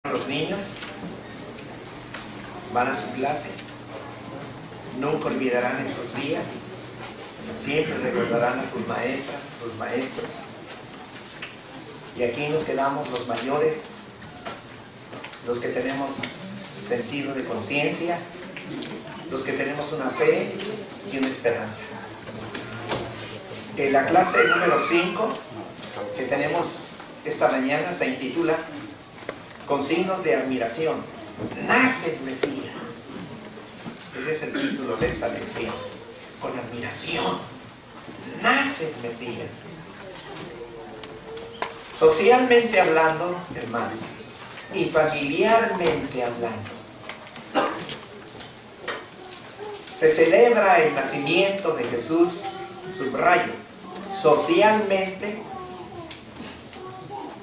Los niños van a su clase, nunca olvidarán esos días, siempre recordarán a sus maestras, a sus maestros. Y aquí nos quedamos los mayores, los que tenemos sentido de conciencia, los que tenemos una fe y una esperanza. La clase número 5 que tenemos esta mañana se intitula Con signos de admiración. Nace el Mesías. Ese es el título de esta lección. Con admiración. Nace el Mesías. Socialmente hablando, hermanos, y familiarmente hablando, se celebra el nacimiento de Jesús, subrayo, socialmente,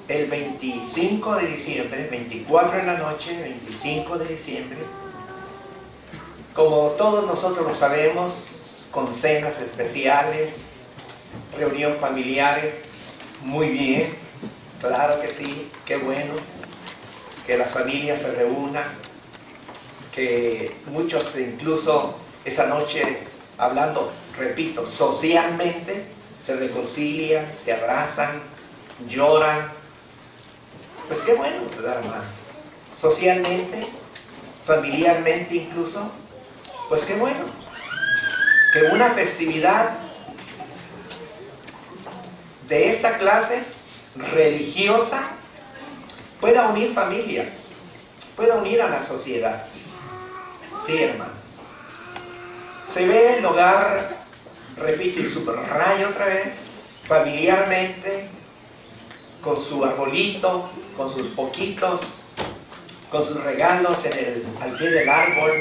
el 25 de diciembre, 24 en la noche, 25 de diciembre, como todos nosotros lo sabemos, con cenas especiales, reunión familiares, muy bien, claro que sí, qué bueno, que las familias se reúnan, que muchos incluso esa noche, hablando, repito, socialmente, se reconcilian, se abrazan, lloran. Pues qué bueno, ¿verdad, hermanos? Socialmente, familiarmente incluso, pues qué bueno. Que una festividad de esta clase religiosa pueda unir familias, pueda unir a la sociedad. Sí, hermanos. Se ve el hogar, repito y subrayo otra vez, familiarmente, con su arbolito, con sus poquitos, con sus regalos al pie del árbol,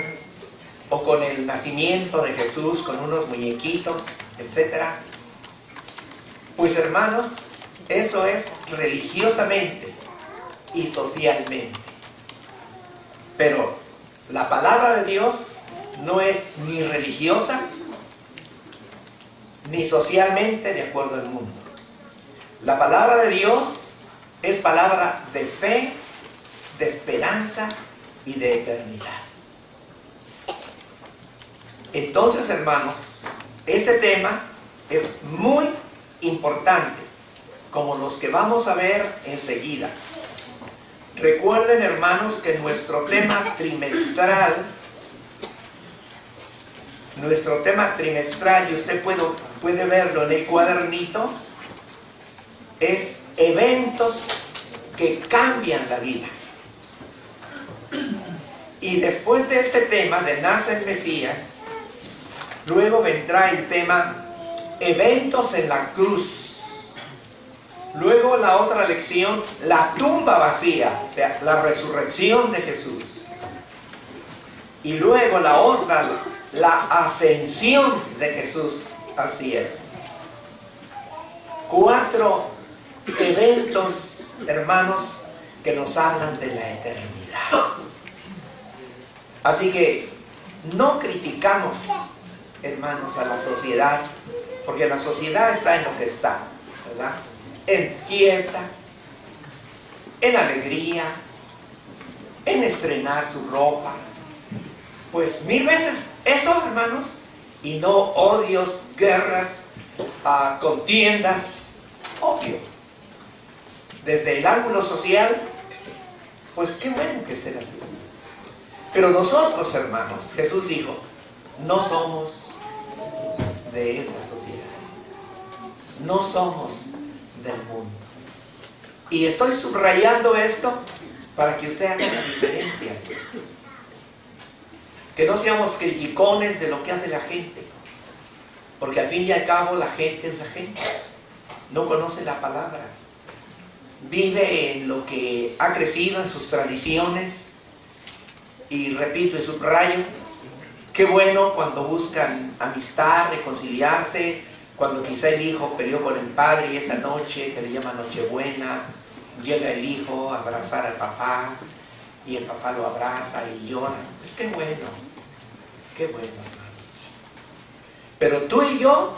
o con el nacimiento de Jesús, con unos muñequitos, etc. Pues hermanos, eso es religiosamente y socialmente. Pero la palabra de Dios no es ni religiosa, ni socialmente de acuerdo al mundo. La palabra de Dios es palabra de fe, de esperanza y de eternidad. Entonces, hermanos, este tema es muy importante, como los que vamos a ver enseguida. Recuerden, hermanos, que nuestro tema trimestral, y usted puede verlo en el cuadernito, es eventos que cambian la vida. Y después de este tema de nace el Mesías, luego vendrá el tema eventos en la cruz. Luego la otra lección, la tumba vacía, o sea, la resurrección de Jesús. Y luego la otra, la ascensión de Jesús al cielo. 4 eventos, hermanos, que nos hablan de la eternidad. Así que no criticamos, hermanos, a la sociedad, porque la sociedad está en lo que está, ¿verdad? En fiesta, en alegría, en estrenar su ropa. Pues 1000 veces eso, hermanos, y no odios, guerras, contiendas, obvio. Desde el ángulo social, pues qué bueno que estén así. Pero nosotros, hermanos, Jesús dijo, no somos de esa sociedad. No somos del mundo. Y estoy subrayando esto para que usted haga la diferencia. Que no seamos criticones de lo que hace la gente. Porque al fin y al cabo la gente es la gente. No conoce la palabra. Vive en lo que ha crecido, en sus tradiciones. Y repito y subrayo, qué bueno cuando buscan amistad, reconciliarse, cuando quizá el hijo peleó con el padre y esa noche, que le llaman Nochebuena, llega el hijo a abrazar al papá y el papá lo abraza y llora. Pues qué bueno, hermanos. Pero tú y yo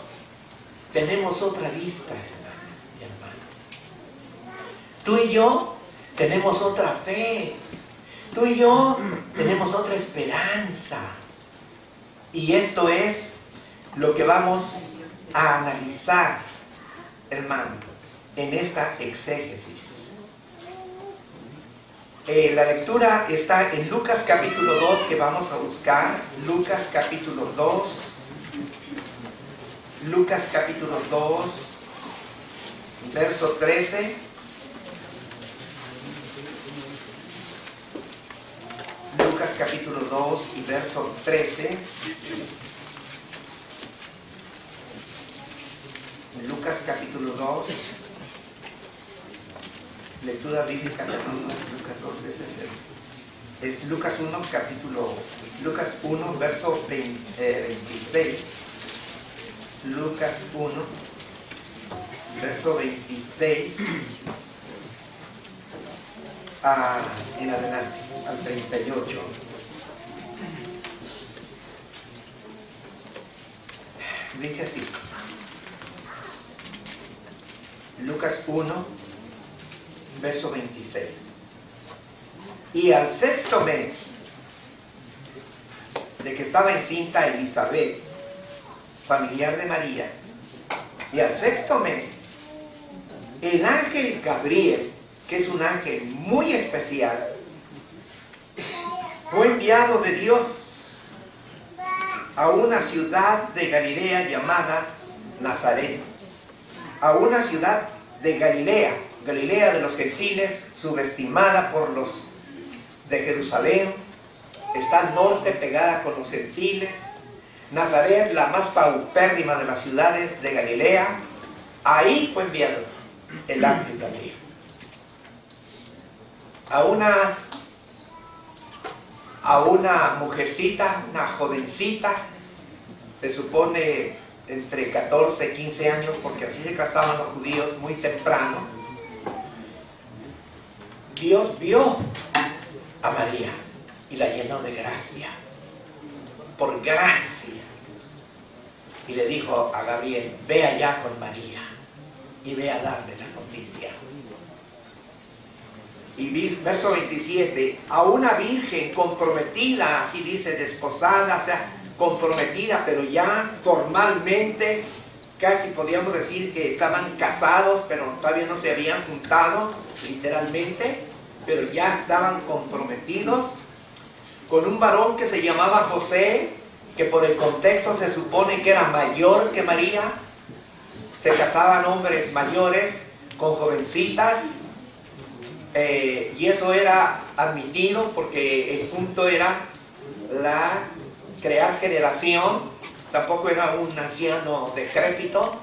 tenemos otra vista, hermano y hermana. Tú y yo tenemos otra fe. Tú y yo tenemos otra esperanza. Y esto es lo que vamos a analizar, hermano, en esta exégesis. La lectura está en Lucas capítulo 2, que vamos a buscar. Lucas capítulo 2. Lucas capítulo 2, verso 13. Lucas capítulo 2 y verso 13. Lucas capítulo 2. Lectura bíblica, no es Lucas 2, es Lucas 1, Lucas 1, verso 26. Lucas 1, verso 26 en adelante, al 38. Dice así. Lucas 1, verso 26. Y al sexto mes de que estaba encinta Elizabeth, familiar de María, y al sexto mes, el ángel Gabriel, que es un ángel muy especial, fue enviado de Dios a una ciudad de Galilea llamada Nazaret, a una ciudad de Galilea de los gentiles, subestimada por los de Jerusalén, está al norte, pegada con los gentiles. Nazaret, la más paupérrima de las ciudades de Galilea, ahí fue enviado el ángel Gabriel. A una mujercita, una jovencita, se supone entre 14 y 15 años, porque así se casaban los judíos muy temprano. Dios vio a María y la llenó de gracia, por gracia. Y le dijo a Gabriel, ve allá con María y ve a darle la noticia. Y verso 27, a una virgen comprometida, aquí dice desposada, o sea, comprometida, pero ya formalmente, casi podríamos decir que estaban casados, pero todavía no se habían juntado, literalmente, pero ya estaban comprometidos con un varón que se llamaba José, que por el contexto se supone que era mayor que María. Se casaban hombres mayores con jovencitas, y eso era admitido porque el punto era crear generación. Tampoco era un anciano decrépito,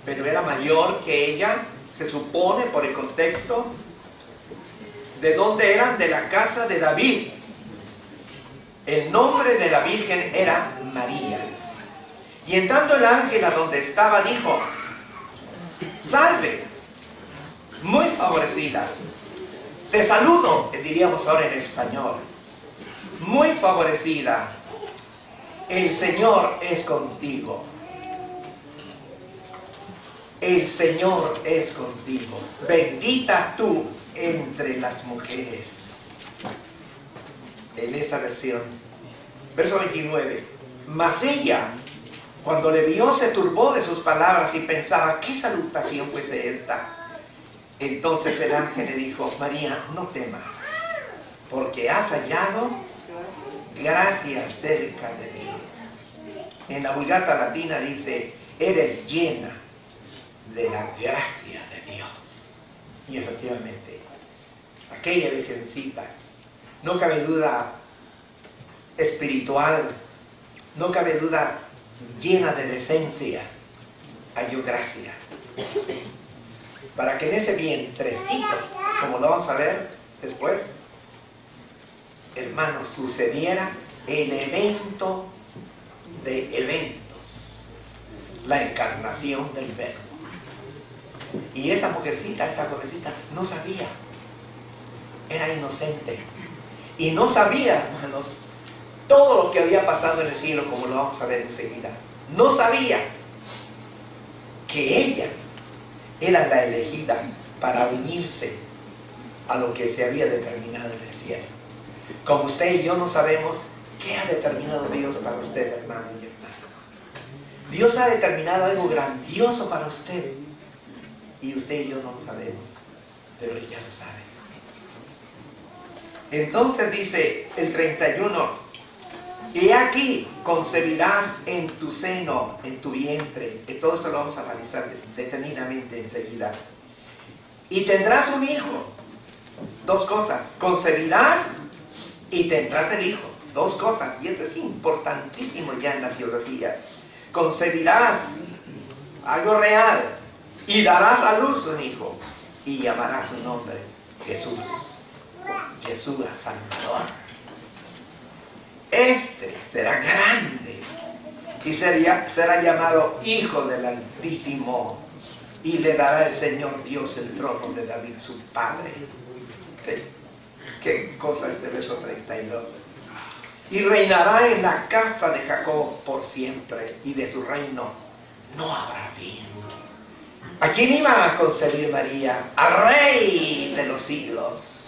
pero era mayor que ella, se supone por el contexto. ¿De dónde eran? De la casa de David. El nombre de la virgen era María. Y entrando el ángel a donde estaba, dijo, salve, muy favorecida, te saludo, diríamos ahora en español, muy favorecida, el Señor es contigo. El Señor es contigo. Bendita tú entre las mujeres. En esta versión. Verso 29. Mas ella, cuando le vio, se turbó de sus palabras y pensaba, ¿qué salutación fuese esta? Entonces el ángel le dijo, María, no temas, porque has hallado gracia cerca de Dios. En la Vulgata Latina dice, eres llena de la gracia de Dios. Y efectivamente, aquella virgencita, no cabe duda espiritual, no cabe duda llena de decencia, halló gracia. Para que en ese vientrecito, como lo vamos a ver después, hermanos, sucediera el evento de eventos, la encarnación del Verbo. Y esta mujercita, esta jovencita, no sabía, era inocente, y no sabía, hermanos, todo lo que había pasado en el cielo, como lo vamos a ver enseguida. No sabía que ella era la elegida para unirse a lo que se había determinado en el cielo. Como usted y yo no sabemos qué ha determinado Dios para usted, hermano y hermana. Dios ha determinado algo grandioso para usted. Y usted y yo no lo sabemos, pero Él ya lo sabe. Entonces dice el 31, y aquí concebirás en tu seno, en tu vientre, que todo esto lo vamos a analizar detenidamente enseguida, y tendrás un hijo. Dos cosas, concebirás y tendrás el hijo. Dos cosas, y esto es importantísimo ya en la teología. Concebirás algo real y darás a luz un hijo y llamarás su nombre Jesús. Yeshua, Salvador. Este será grande y será llamado Hijo del Altísimo, y le dará el Señor Dios el trono de David su padre. ¿Qué cosa este verso 32? Y reinará en la casa de Jacob por siempre, y de su reino no habrá fin. ¿A quién iba a concebir María? Al Rey de los siglos,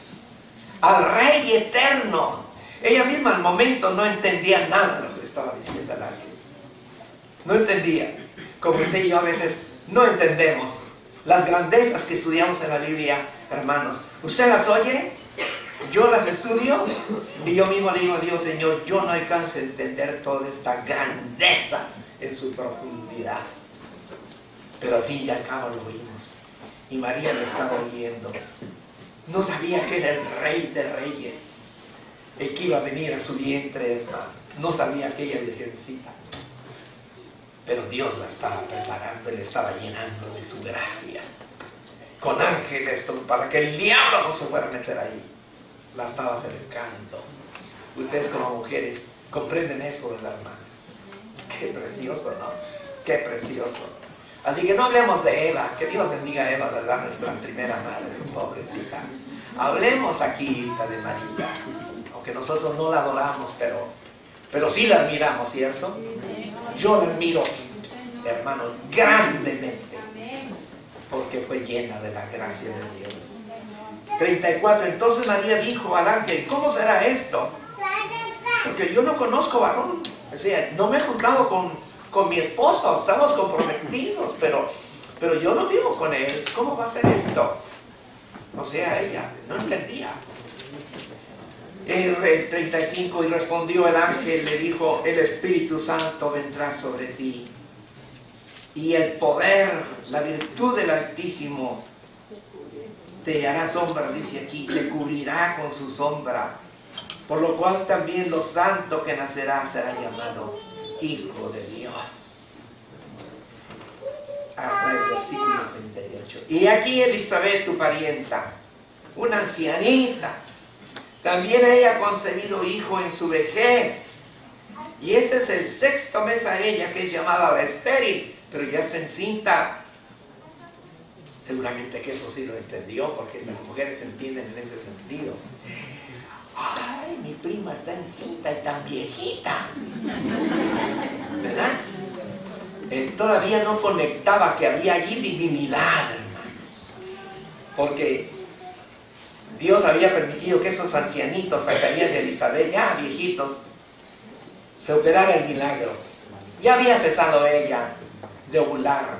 al Rey eterno. Ella misma al momento no entendía nada de lo que estaba diciendo el ángel. No entendía. Como usted y yo a veces no entendemos las grandezas que estudiamos en la Biblia, hermanos. ¿Usted las oye? Yo las estudio y yo mismo le digo a Dios, Señor, yo no alcanzo a entender toda esta grandeza en su profundidad. Pero al fin y al cabo lo oímos. Y María lo estaba oyendo. No sabía que era el Rey de Reyes, el que iba a venir a su vientre, hermano. No sabía aquella virgencita. Pero Dios la estaba preparando, le estaba llenando de su gracia. Con ángeles, para que el diablo no se fuera a meter ahí. La estaba acercando. Ustedes como mujeres comprenden eso, ¿verdad, hermanas? Qué precioso, ¿no? Qué precioso. Así que no hablemos de Eva, que Dios bendiga a Eva, ¿verdad? Nuestra primera madre, pobrecita. Hablemos aquí de María, aunque nosotros no la adoramos, pero sí la admiramos, ¿cierto? Yo la admiro, hermano, grandemente, porque fue llena de la gracia de Dios. 34, entonces María dijo al ángel, ¿cómo será esto? Porque yo no conozco varón, o sea, no me he juntado con mi esposo, estamos comprometidos, pero yo no vivo con él, ¿cómo va a ser esto? O sea, ella no entendía. El 35, y respondió el ángel, le dijo, el Espíritu Santo vendrá sobre ti, y el poder, la virtud del Altísimo te hará sombra, dice aquí, te cubrirá con su sombra, por lo cual también lo santo que nacerá será llamado Hijo de Dios. Hasta el versículo 38. Y aquí Elizabeth, tu parienta, una ancianita, también ella ha concebido hijo en su vejez. Y este es el 6º mes a ella, que es llamada la estéril, pero ya está encinta. Seguramente que eso sí lo entendió, porque las mujeres entienden en ese sentido. Ay, mi prima está encinta y tan viejita, ¿verdad? Todavía no conectaba que había allí divinidad, hermanos, porque Dios había permitido que esos ancianitos, Zacarías y Elizabeth, ya viejitos, se operara el milagro. Ya había cesado ella de ovular.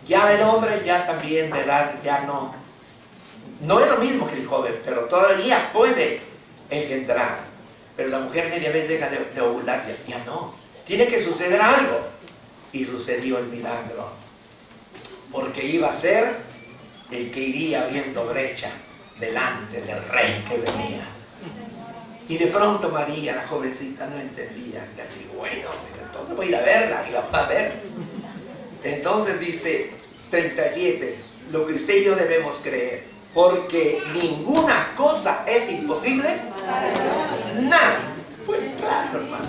Ya el hombre ya también de edad ya no es lo mismo que el joven, pero todavía puede engendrar. Pero la mujer media vez deja de ovular, ya no. Tiene que suceder algo. Y sucedió el milagro, porque iba a ser el que iría abriendo brecha delante del rey que venía. Y de pronto María, la jovencita, no entendía. Ya digo, bueno, pues entonces voy a ir a verla, y la va a ver. Entonces dice 37, lo que usted y yo debemos creer, porque ninguna cosa es imposible. Nada. Pues claro, hermano,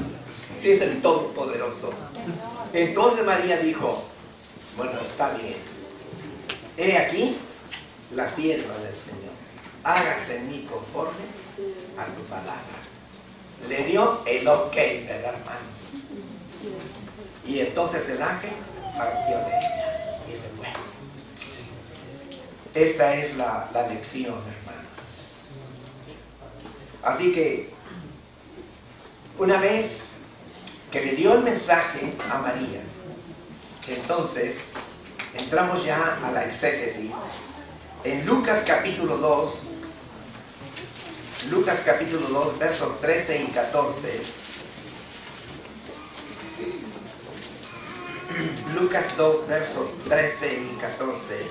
si es el Todopoderoso. Entonces María dijo, bueno, está bien. He aquí la sierva del Señor. Hágase en mí conforme a tu palabra. Le dio el ok, ¿verdad, hermanos? Y entonces el ángel partió de ella y se fue. Esta es la lección, hermanos. Así que una vez que le dio el mensaje a María, entonces entramos ya a la exégesis. En Lucas capítulo 2, versos 13 y 14. Lucas 2, versos 13 y 14.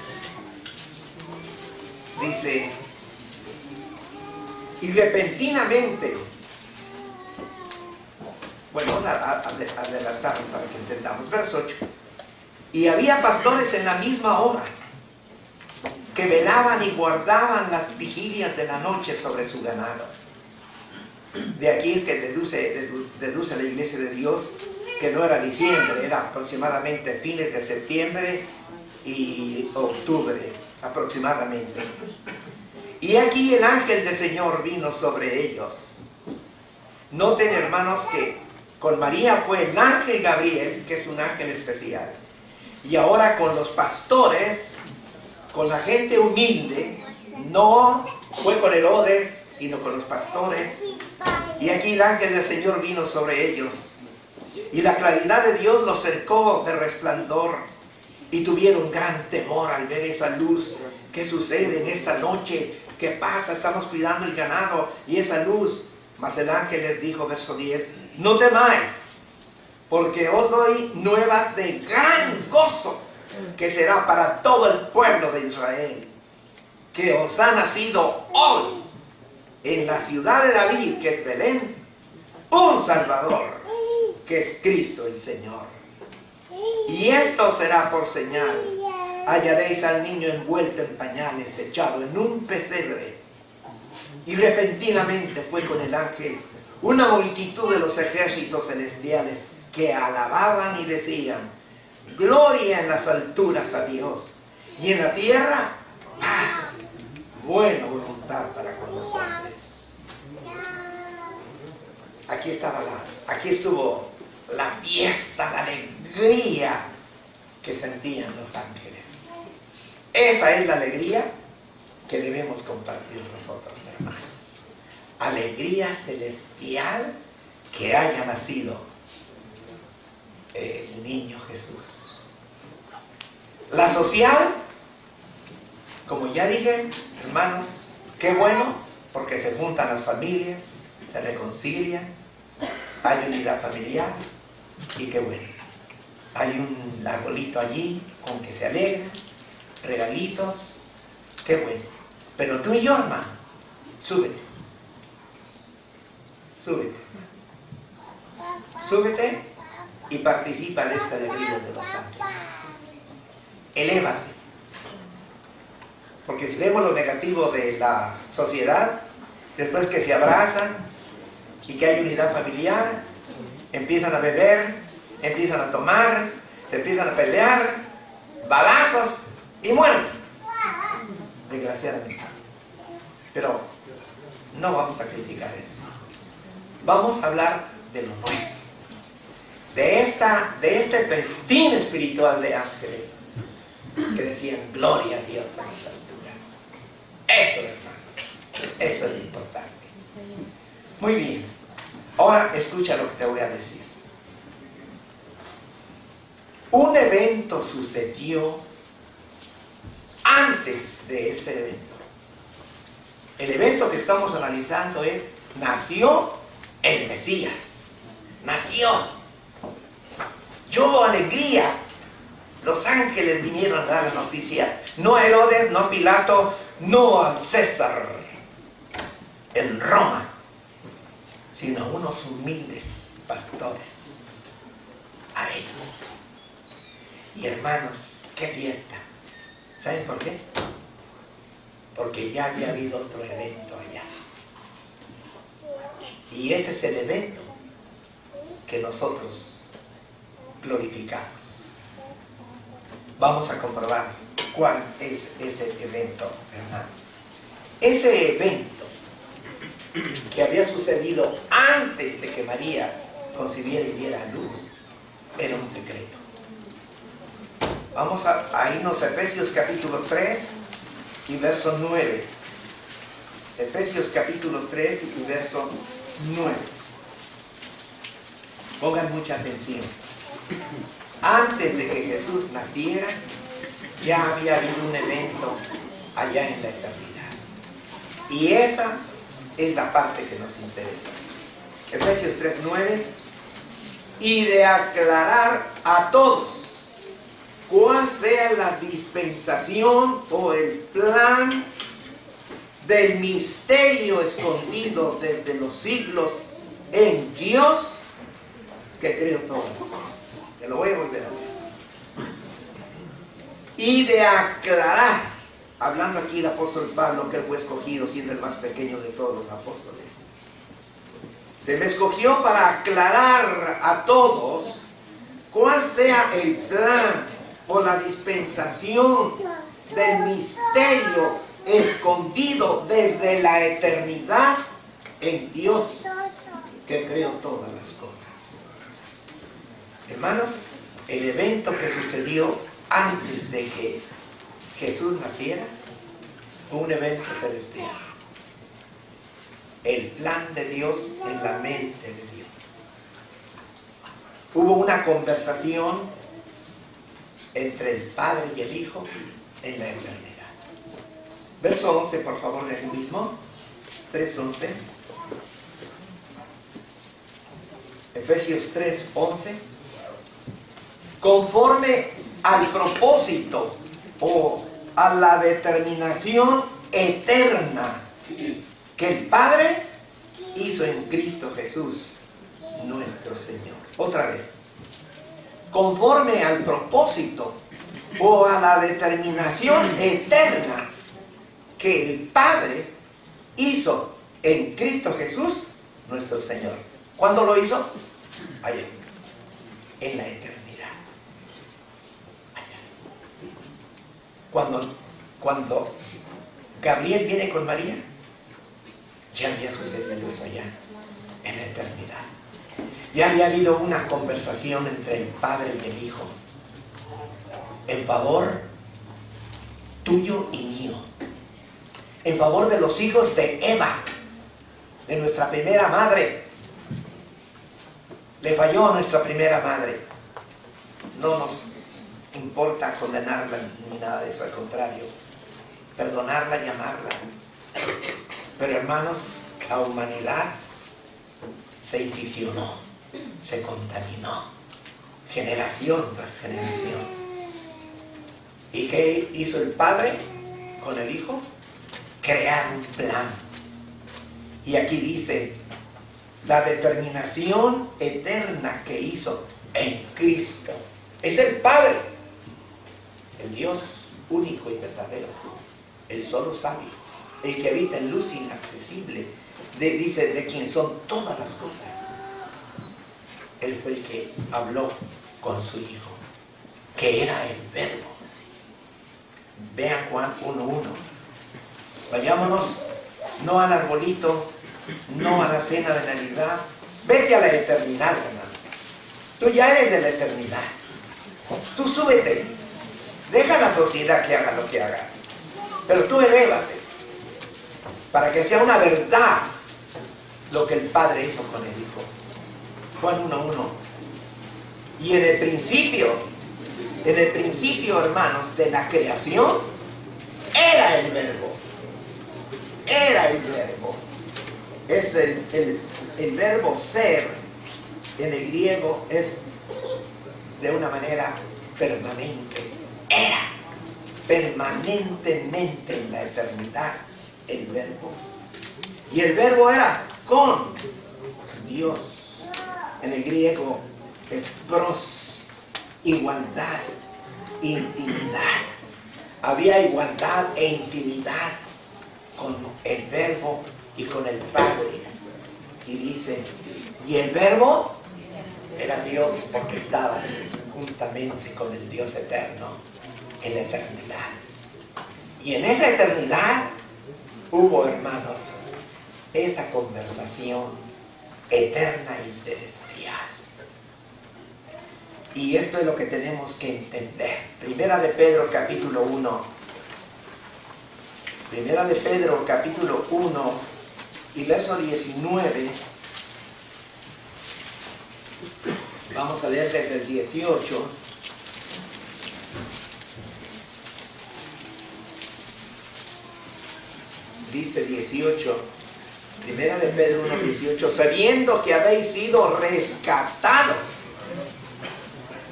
Dice: y repentinamente, bueno, vamos a adelantarnos para que entendamos. Verso 8. Y había pastores en la misma hora que velaban y guardaban las vigilias de la noche sobre su ganado. De aquí es que deduce la Iglesia de Dios que no era diciembre, era aproximadamente fines de septiembre y octubre, aproximadamente. Y aquí el ángel del Señor vino sobre ellos. Noten, hermanos, que con María fue el ángel Gabriel, que es un ángel especial. Y ahora con los pastores, con la gente humilde, no fue con Herodes, sino con los pastores. Y aquí el ángel del Señor vino sobre ellos. Y la claridad de Dios los cercó de resplandor. Y tuvieron gran temor al ver esa luz. ¿Qué sucede en esta noche? ¿Qué pasa? Estamos cuidando el ganado y esa luz. Mas el ángel les dijo, verso 10, no temáis, porque os doy nuevas de gran gozo, que será para todo el pueblo de Israel, que os ha nacido hoy en la ciudad de David, que es Belén, un Salvador, que es Cristo el Señor. Y esto será por señal: hallaréis al niño envuelto en pañales, echado en un pesebre. Y repentinamente fue con el ángel una multitud de los ejércitos celestiales que alababan y decían: gloria en las alturas a Dios, y en la tierra paz, buena voluntad para con los hombres. Aquí estuvo la fiesta, la alegría que sentían los ángeles. Esa es la alegría que debemos compartir nosotros, hermanos. Alegría celestial que haya nacido el niño Jesús. La social, como ya dije, hermanos, qué bueno, porque se juntan las familias, se reconcilian, hay unidad familiar, y qué bueno. Hay un arbolito allí con que se alegra, regalitos, qué bueno. Pero tú y yo, hermano, súbete. Súbete y participa de esta alegría de los ángeles. Elévate. Porque si vemos lo negativo de la sociedad, después que se abrazan y que hay unidad familiar, empiezan a beber, empiezan a tomar, se empiezan a pelear, balazos y muerte. Desgraciadamente. Pero no vamos a criticar eso. Vamos a hablar de lo nuestro. De este festín espiritual de ángeles que decían gloria a Dios en las alturas. Eso, hermanos, eso es lo importante. Muy bien. Ahora escucha lo que te voy a decir. Un evento sucedió antes de este evento. El evento que estamos analizando es: nació el Mesías. Nació. Yo, alegría. Los ángeles vinieron a dar la noticia. No a Herodes, no a Pilato, no al César en Roma, sino a unos humildes pastores. A ellos. Y hermanos, qué fiesta. ¿Saben por qué? Porque ya había habido otro evento allá. Y ese es el evento que nosotros glorificamos. Vamos a comprobar cuál es ese evento, hermanos. Ese evento que había sucedido antes de que María concibiera y diera a luz era un secreto. Vamos a irnos a Efesios capítulo 3 y verso 9. Efesios capítulo 3 y verso 9. Pongan mucha atención. Antes de que Jesús naciera, ya había habido un evento allá en la eternidad. Y esa es la parte que nos interesa. Efesios 3:9. Y de aclarar a todos cuál sea la dispensación o el plan del misterio escondido desde los siglos en Dios que creó todas las cosas. Te lo voy a volver a leer. Y de aclarar, hablando aquí el apóstol Pablo, que él fue escogido siendo el más pequeño de todos los apóstoles. Se me escogió para aclarar a todos cuál sea el plan o la dispensación del misterio escondido desde la eternidad en Dios que creó todas las cosas. Hermanos, el evento que sucedió antes de que Jesús naciera fue un evento celestial. El plan de Dios en la mente de Dios. Hubo una conversación entre el Padre y el Hijo en la eternidad. Verso 11, por favor, de aquí mismo. 3:11. Efesios 3:11. Conforme al propósito o a la determinación eterna que el Padre hizo en Cristo Jesús, nuestro Señor. Otra vez. Conforme al propósito o a la determinación eterna que el Padre hizo en Cristo Jesús, nuestro Señor. ¿Cuándo lo hizo? Allá, en la eternidad. Allá. Cuando Gabriel viene con María, ya había sucedido eso allá, en la eternidad. Ya había habido una conversación entre el Padre y el Hijo en favor tuyo y mío, en favor de los hijos de Eva, de nuestra primera madre. Le falló a nuestra primera madre. No nos importa condenarla ni nada de eso, al contrario, perdonarla y amarla. Pero hermanos, la humanidad se inficionó, se contaminó, generación tras generación. ¿Y qué hizo el Padre con el Hijo? Crear un plan. Y aquí dice, la determinación eterna que hizo en Cristo. Es el Padre, el Dios único y verdadero, el solo sabio, el que habita en luz inaccesible, dice, de quien son todas las cosas. Él fue el que habló con su Hijo, que era el Verbo. Vean Juan 1:1. Vayámonos, no al arbolito, no a la cena de Navidad. Vete a la eternidad, hermano. Tú ya eres de la eternidad. Tú súbete. Deja a la sociedad que haga lo que haga. Pero tú elévate. Para que sea una verdad lo que el Padre hizo con el Hijo. Juan 1:1. Y en el principio, hermanos, de la creación, era el Verbo. Era el Verbo. Es el verbo ser, en el griego, es de una manera permanente. Era permanentemente en la eternidad el Verbo. Y el Verbo era con Dios. En el griego es pros, igualdad, intimidad. Había igualdad e intimidad con el Verbo y con el Padre. Y dice, y el Verbo era Dios porque estaba juntamente con el Dios eterno en la eternidad. Y en esa eternidad hubo, hermanos, esa conversación eterna y celestial. Y esto es lo que tenemos que entender. Primera de Pedro, capítulo 1. Primera de Pedro, capítulo 1 y verso 19. Vamos a leer desde el 18. Dice 18, Primera de Pedro 1, 18, sabiendo que habéis sido rescatados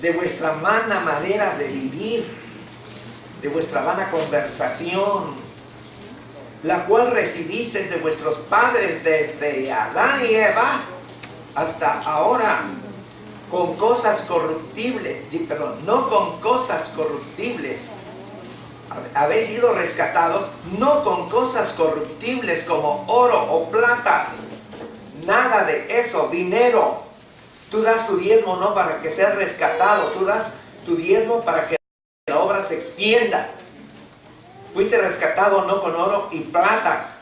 de vuestra vana manera de vivir, de vuestra vana conversación, la cual recibisteis de vuestros padres desde Adán y Eva hasta ahora, con cosas corruptibles, no con cosas corruptibles. Habéis sido rescatados no con cosas corruptibles como oro o plata, nada de eso, dinero. Tú das tu diezmo no para que seas rescatado, tú das tu diezmo para que la obra se extienda. Fuiste rescatado no con oro y plata,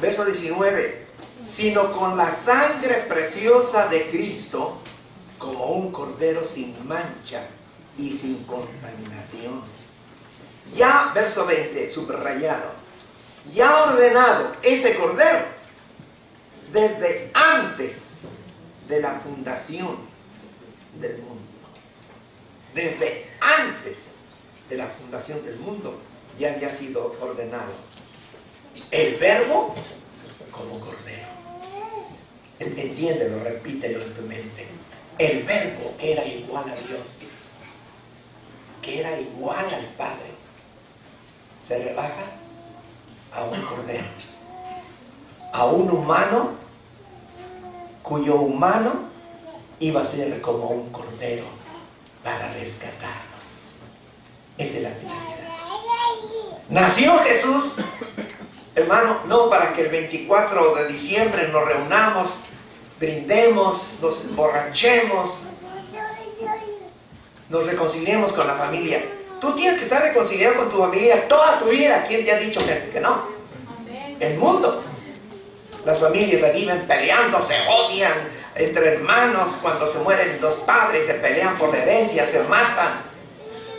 verso 19, sino con la sangre preciosa de Cristo, como un cordero sin mancha y sin contaminación. Ya, verso 20, subrayado, ya ordenado ese cordero desde antes de la fundación del mundo. Desde antes de la fundación del mundo ya había sido ordenado. El verbo como cordero. Entiéndelo, repítelo en tu mente. El verbo que era igual a Dios, que era igual al Padre, se rebaja a un cordero, a un humano cuyo humano iba a ser como un cordero para rescatarnos. Esa es la finalidad. Nació Jesús, hermano, no para que el 24 de diciembre nos reunamos, brindemos, nos emborrachemos, nos reconciliemos con la familia. Tú tienes que estar reconciliado con tu familia toda tu vida. ¿Quién te ha dicho que no? El mundo. Las familias viven peleando, se odian entre hermanos. Cuando se mueren los padres se pelean por la herencia, se matan.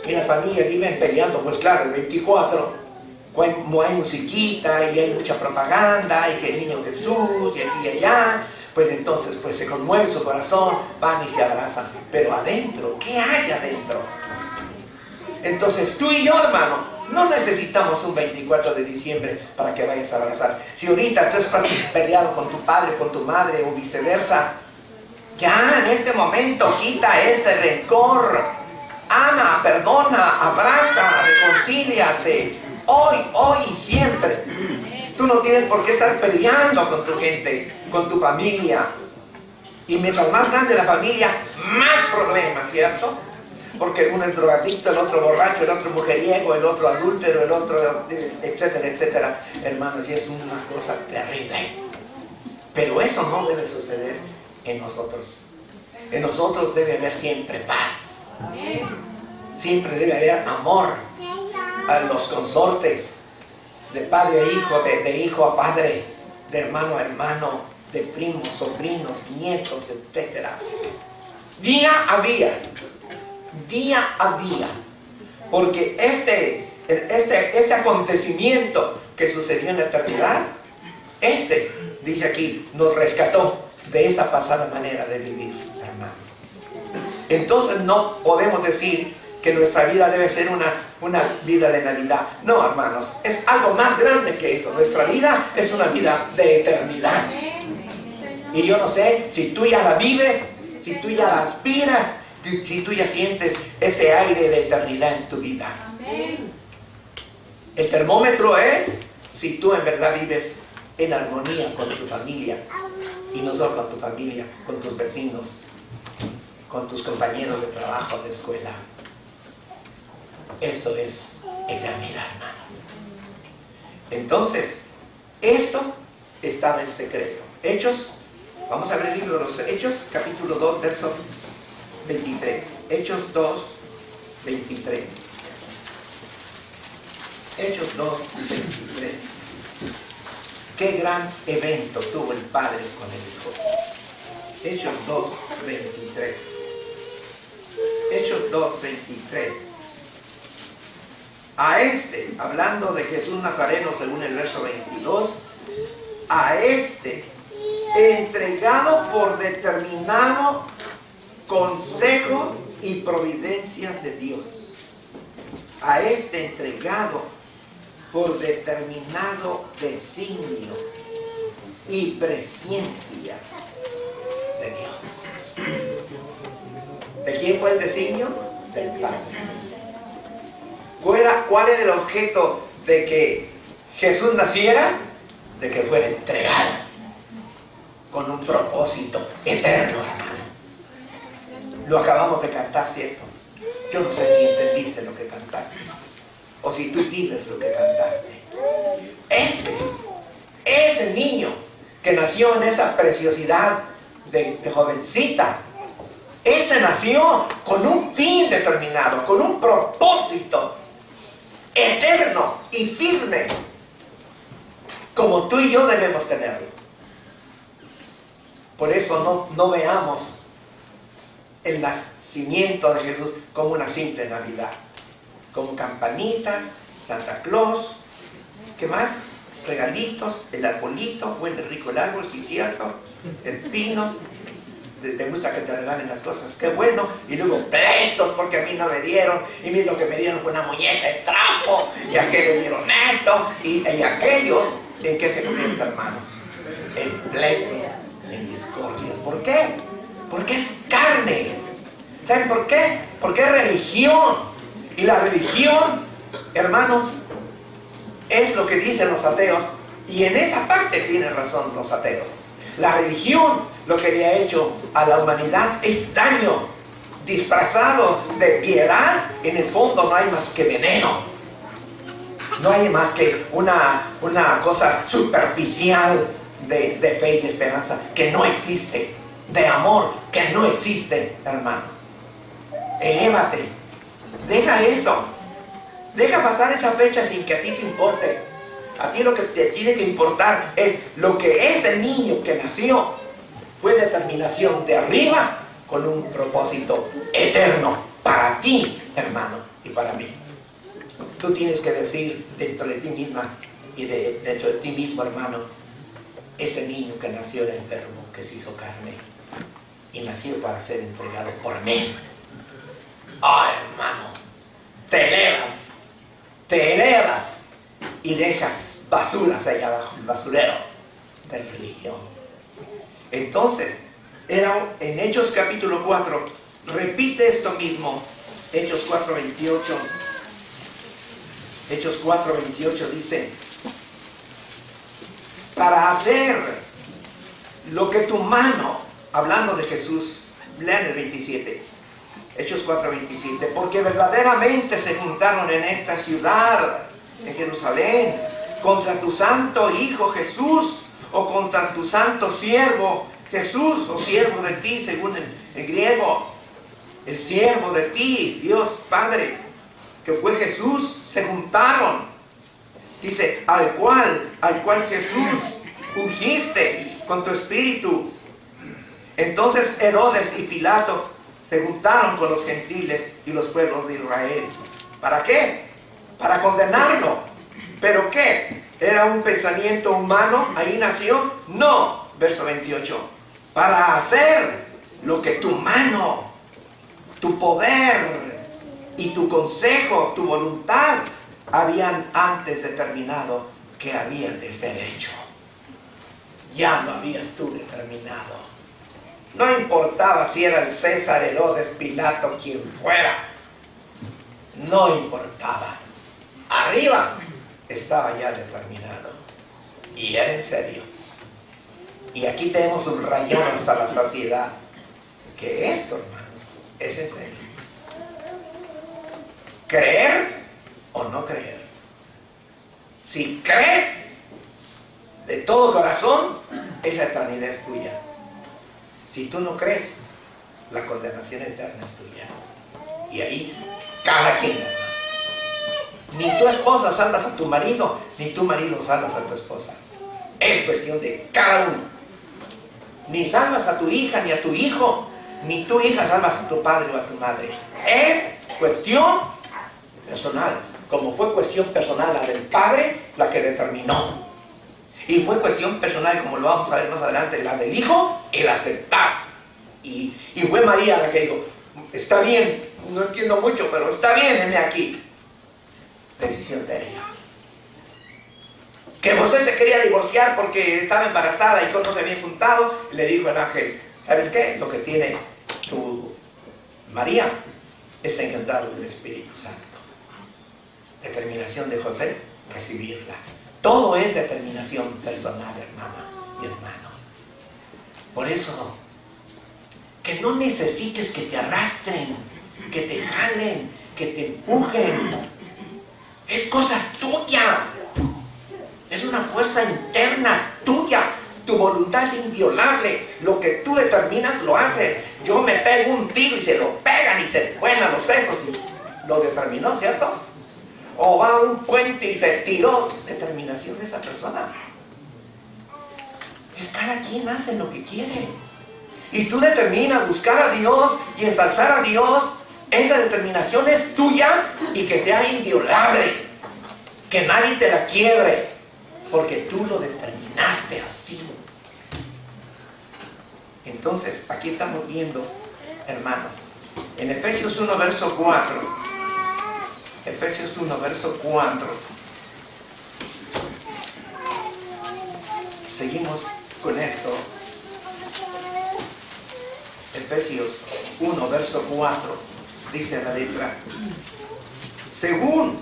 Y las familias viven peleando. Pues claro, el 24, como hay musiquita y hay mucha propaganda, y que el niño Jesús y aquí y allá, pues entonces pues se conmueve su corazón, van y se abrazan. Pero adentro, ¿qué hay adentro? Entonces tú y yo, hermano, no necesitamos un 24 de diciembre para que vayas a abrazar. Si ahorita tú estás peleado con tu padre, con tu madre o viceversa, ya en este momento quita ese rencor. Ama, perdona, abraza, reconcíliate. Hoy y siempre. Tú no tienes por qué estar peleando con tu gente, con tu familia. Y mientras más grande la familia, más problemas, ¿cierto? Porque uno es drogadicto, el otro borracho, el otro mujeriego, el otro adúltero, el otro, etcétera, etcétera. Hermanos, y es una cosa terrible. Pero eso no debe suceder en nosotros. En nosotros debe haber siempre paz. Siempre debe haber amor a los consortes, de padre a hijo, de hijo a padre, de hermano a hermano, de primos, sobrinos, nietos, etcétera. Día a día. Día a día, porque este acontecimiento que sucedió en la eternidad, dice aquí, nos rescató de esa pasada manera de vivir, hermanos. Entonces no podemos decir que nuestra vida debe ser una vida de Navidad. No, hermanos, es algo más grande que eso. Nuestra vida es una vida de eternidad. Y yo no sé si tú ya la vives, si tú ya la aspiras, si tú ya sientes ese aire de eternidad en tu vida. Amén. El termómetro es si tú en verdad vives en armonía con tu familia. Y no solo con tu familia, con tus vecinos, con tus compañeros de trabajo, de escuela. Eso es eternidad, hermano. Entonces, esto estaba en secreto. Hechos, vamos a ver el libro de los Hechos, capítulo 2, verso 23. Hechos 2, 23. Hechos 2, 23. Qué gran evento tuvo el Padre con el Hijo. Hechos 2, 23. Hechos 2, 23. A este, hablando de Jesús Nazareno según el verso 22, a este, entregado por determinado consejo y providencia de Dios. A este entregado por determinado designio y presciencia de Dios. ¿De quién fue el designio? Del Padre. ¿Cuál era el objeto de que Jesús naciera? De que fuera entregado con un propósito eterno, hermano. Lo acabamos de cantar, ¿cierto? Yo no sé si entendiste lo que cantaste o si tú vives lo que cantaste. Ese niño que nació en esa preciosidad de jovencita, ese nació con un fin determinado, con un propósito eterno y firme, como tú y yo debemos tenerlo. Por eso no veamos el nacimiento de Jesús como una simple Navidad, como campanitas, Santa Claus, ¿qué más? Regalitos, el arbolito, huele rico el árbol, sí, cierto, el pino. Te gusta que te regalen las cosas, qué bueno. Y luego pleitos porque a mí no me dieron, y mí lo que me dieron fue una muñeca de trapo, y a qué le dieron esto y aquello. ¿En qué se convierte, hermanos? En pleitos, en discordias. ¿Por qué? Porque es carne. ¿Saben por qué? Porque es religión. Y la religión, hermanos, es lo que dicen los ateos, y en esa parte tienen razón los ateos. La religión lo que le ha hecho a la humanidad es daño disfrazado de piedad. En el fondo no hay más que veneno, no hay más que una cosa superficial de fe y de esperanza que no existe, de amor que no existe, hermano. Elévate, deja eso, deja pasar esa fecha sin que a ti te importe. A ti lo que te tiene que importar es lo que ese niño que nació fue determinación de arriba con un propósito eterno para ti, hermano, y para mí. Tú tienes que decir dentro de ti misma y dentro de ti mismo, hermano, ese niño que nació era enfermo, que se hizo carne y nació para ser entregado por mí. ¡Ay, hermano! Te elevas y dejas basuras allá abajo, el basurero de religión. Entonces, en Hechos capítulo 4, repite esto mismo. Hechos 4:28. Hechos 4:28 dice: para hacer lo que tu mano, hablando de Jesús, lean el 27. Hechos 4:27. Porque verdaderamente se juntaron en esta ciudad, en Jerusalén, contra tu santo Hijo Jesús, o contra tu santo siervo Jesús, o siervo de ti según el griego, el siervo de ti, Dios Padre, que fue Jesús. Se juntaron, dice, al cual Jesús ungiste con tu espíritu. Entonces Herodes y Pilato se juntaron con los gentiles y los pueblos de Israel. ¿Para qué? Para condenarlo. ¿Pero qué? ¿Era un pensamiento humano? ¿Ahí nació? No. Verso 28. Para hacer lo que tu mano, tu poder y tu consejo, tu voluntad habían antes determinado que había de ser hecho. Ya lo habías tú determinado. No importaba si era el César, Herodes, Pilato, quien fuera. No importaba. Arriba estaba ya determinado. Y era en serio. Y aquí tenemos subrayado hasta la saciedad que esto, hermanos, es en serio. ¿Creer o no creer? Si crees de todo corazón, esa eternidad es tuya. Si tú no crees, la condenación eterna es tuya. Y ahí, cada quien, hermano. Ni tu esposa salvas a tu marido, ni tu marido salvas a tu esposa. Es cuestión de cada uno. Ni salvas a tu hija, ni a tu hijo, ni tu hija salvas a tu padre o a tu madre. Es cuestión personal. como fue cuestión personal la del Padre, la que determinó. Y fue cuestión personal, como lo vamos a ver más adelante, la del Hijo, el aceptar. Y fue María la que dijo, está bien, no entiendo mucho, pero está bien, heme aquí. Decisión de ella. Que José se quería divorciar porque estaba embarazada y que no se habían juntado, le dijo el ángel, ¿sabes qué? Lo que tiene tu María es engendrado del Espíritu Santo. Determinación de José, recibirla. Todo es determinación personal, hermana y hermano. Por eso, que no necesites que te arrastren, que te jalen, que te empujen. Es cosa tuya. Es una fuerza interna tuya. Tu voluntad es inviolable. Lo que tú determinas lo haces. Yo me pego un tiro y se lo pegan y se vuelan los sesos. Y lo determinó, ¿cierto? O va a un puente y se tiró. Determinación de esa persona. Es cada quien hace lo que quiere. Y tú determinas buscar a Dios y ensalzar a Dios. Esa determinación es tuya y que sea inviolable. Que nadie te la quiebre. Porque tú lo determinaste así. Entonces, aquí estamos viendo, hermanos, en Efesios 1, verso 4. Efesios 1, verso 4. Seguimos con esto. Efesios 1, verso 4. Dice la letra: según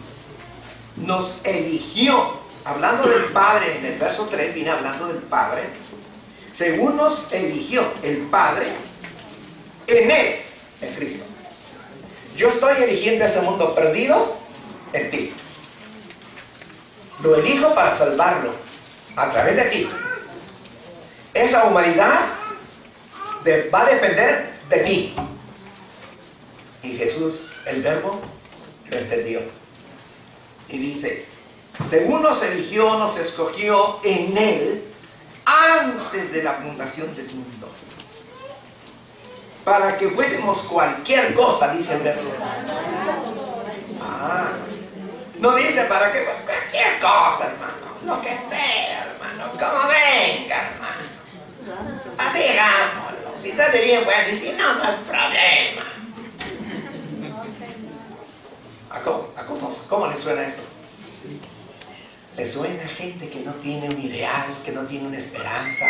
nos eligió, hablando del Padre, en el verso 3 viene hablando del Padre. Según nos eligió el Padre en Él, en Cristo. Yo estoy eligiendo ese mundo perdido en ti. Lo elijo para salvarlo a través de ti. Esa humanidad va a depender de ti. Y Jesús, el Verbo, lo entendió. Y dice: según nos eligió, nos escogió en Él antes de la fundación del mundo, para que fuésemos cualquier cosa, dice el verso. No dice para que cualquier cosa, hermano, lo que sea, hermano, como venga, hermano. Así hagámoslo. Si sale bien, bueno, y si no, no hay problema. ¿Cómo le suena eso? Le suena a gente que no tiene un ideal, que no tiene una esperanza,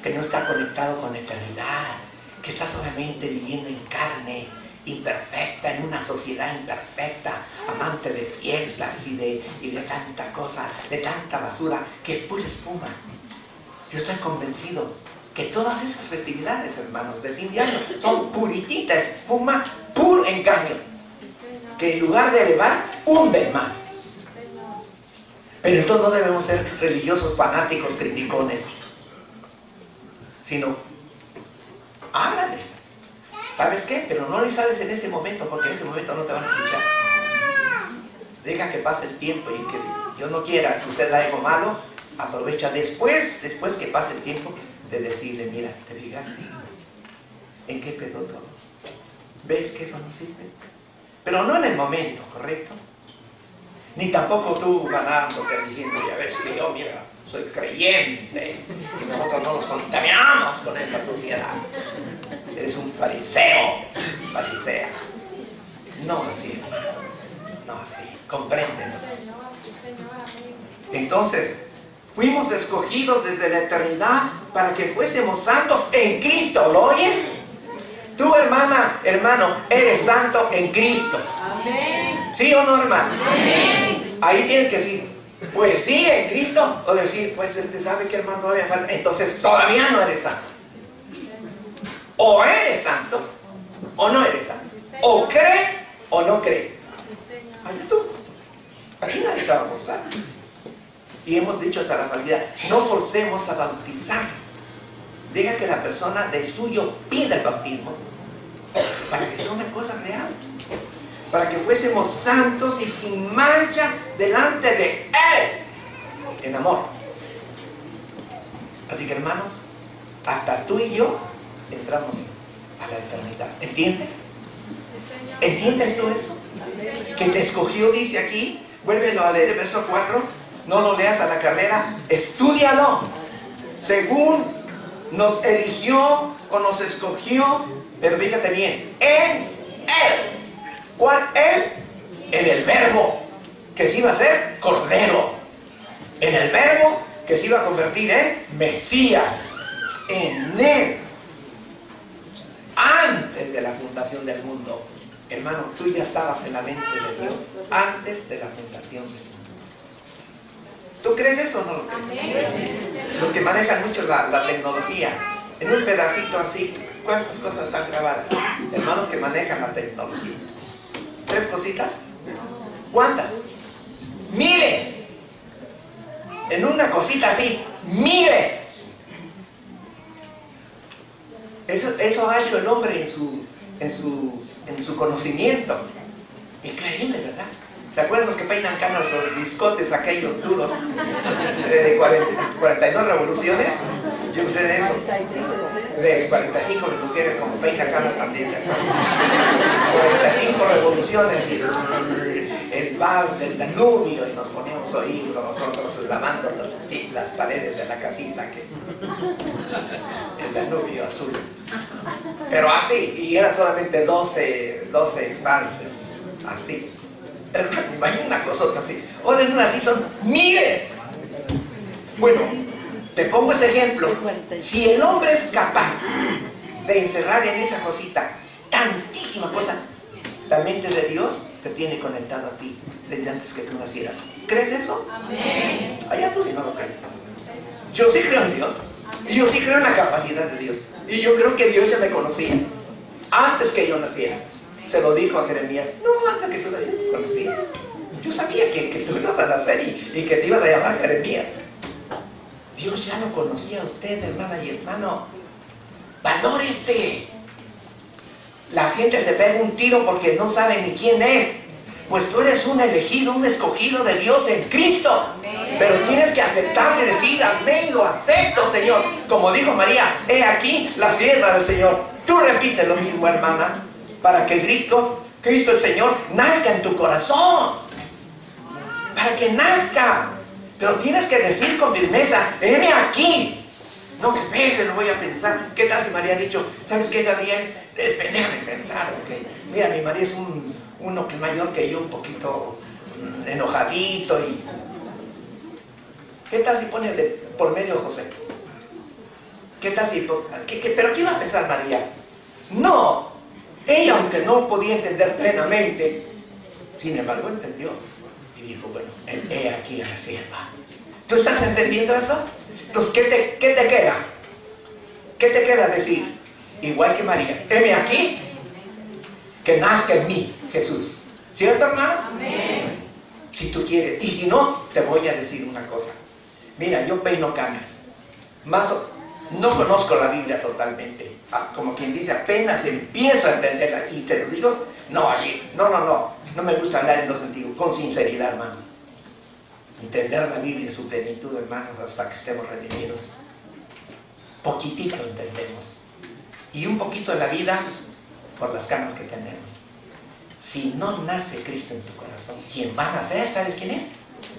que no está conectado con la eternidad, que está solamente viviendo en carne imperfecta, en una sociedad imperfecta, amante de fiestas y de tanta cosa, de tanta basura, que es pura espuma. Yo estoy convencido que todas esas festividades, hermanos, de fin de año son puritita espuma, puro engaño, que en lugar de elevar, hunden más. Pero entonces no debemos ser religiosos fanáticos criticones, sino háblales. ¿Sabes qué? Pero no les hables en ese momento, porque en ese momento no te van a escuchar. Deja que pase el tiempo y que Dios no quiera, si usted da algo malo, aprovecha después que pase el tiempo, de decirle: mira, ¿te fijaste en qué quedó todo? ¿Ves que eso no sirve? Pero no en el momento, ¿correcto? Ni tampoco tú ganándote diciendo: ya ves que yo, mira, soy creyente y nosotros no nos contaminamos con esa sociedad. Eres un fariseo, farisea. No así, hermano, no así. Compréndenos. Entonces, fuimos escogidos desde la eternidad para que fuésemos santos en Cristo. ¿Lo oyes? Tú, hermana, hermano, eres santo en Cristo. Amén. ¿Sí o no, hermano? Amén. Ahí tienes que decir: pues sí, en Cristo. O decir: pues sabe que, hermano, no me falta. Entonces todavía no eres santo. O eres santo o no eres santo. O crees o no crees. Ahí tú. Aquí nadie te va a forzar. Y hemos dicho hasta la salida: no forcemos a bautizar. Deja que la persona de suyo pida el bautismo, para que sea una cosa real, para que fuésemos santos y sin mancha delante de Él, en amor. Así que, hermanos, hasta tú y yo entramos a la eternidad. ¿Entiendes? ¿Entiendes tú eso? Que te escogió, dice aquí. Vuélvelo a leer el verso 4. No lo leas a la carrera. Estúdialo. Según nos eligió o nos escogió. Pero fíjate bien. En Él. ¿Cuál Él? En el verbo que se iba a ser Cordero. En el verbo que se iba a convertir en Mesías. En Él. Antes de la fundación del mundo. Hermano, tú ya estabas en la mente de Dios antes de la fundación del mundo. ¿Tú crees eso o no lo crees? Amén. Los que manejan mucho la tecnología, en un pedacito así, ¿cuántas cosas están grabadas? Hermanos que manejan la tecnología. ¿3 cositas? ¿Cuántas? Miles. En una cosita así, miles. Eso ha hecho el hombre en su conocimiento. Increíble, ¿verdad? ¿Se acuerdan los que peinan canas, los discotes aquellos duros de 42 revoluciones? Yo usé de esos. De 45 mujeres como peina canas también. 45 revoluciones y el vals del Danubio, y nos poníamos a oírlo nosotros lavando las paredes de la casita, el Danubio azul. Pero así, y eran solamente 12 valses, así. Imagina una cosota así. Ahora en una así son miles. Bueno, te pongo ese ejemplo. Si el hombre es capaz de encerrar en esa cosita tantísima cosa, la mente de Dios te tiene conectado a ti desde antes que tú nacieras. ¿Crees eso? Amén. Allá tú si no lo crees. Yo sí creo en Dios. Y yo sí creo en la capacidad de Dios. Y yo creo que Dios ya me conocía antes que yo naciera. Se lo dijo a Jeremías. No, antes que tú nacieras te conocía. Yo sabía que tú ibas a nacer y que te ibas a llamar Jeremías. Dios ya lo conocía a usted, hermana y hermano. Valórese. La gente se pega un tiro porque no sabe ni quién es. Pues tú eres un elegido, un escogido de Dios en Cristo. Amén. Pero tienes que aceptar y decir, amén, lo acepto, Señor. Como dijo María, he aquí la sierva del Señor. Tú repite lo mismo, hermana, para que Cristo el Señor, nazca en tu corazón. Para que nazca. Pero tienes que decir con firmeza, heme aquí. No, espere, lo voy a pensar. ¿Qué tal si María ha dicho, ¿sabes qué, Gabriel? Déjame pensar, porque mira, mi María es uno que es mayor que yo, un poquito enojadito. Y ¿qué tal si pone por medio José? ¿Qué tal si... ¿Pero qué iba a pensar María? No, ella, aunque no podía entender plenamente, sin embargo entendió. Y dijo, bueno, he aquí a la sierva. ¿Tú estás entendiendo eso? Entonces, ¿qué te queda? ¿Qué te queda decir? Igual que María, heme aquí, que nazca en mí Jesús. ¿Cierto, hermano? Amén. Si tú quieres. Y si no, te voy a decir una cosa. Mira, yo peino canas. No conozco la Biblia totalmente. Como quien dice, apenas empiezo a entenderla. Y se los digo, no me gusta hablar en lo sentido, con sinceridad, hermano. Entender la Biblia en su plenitud, hermanos, hasta que estemos redimidos. Poquitito entendemos. Y un poquito en la vida por las canas que tenemos. Si no nace Cristo en tu corazón, quien va a nacer, ¿sabes quién es?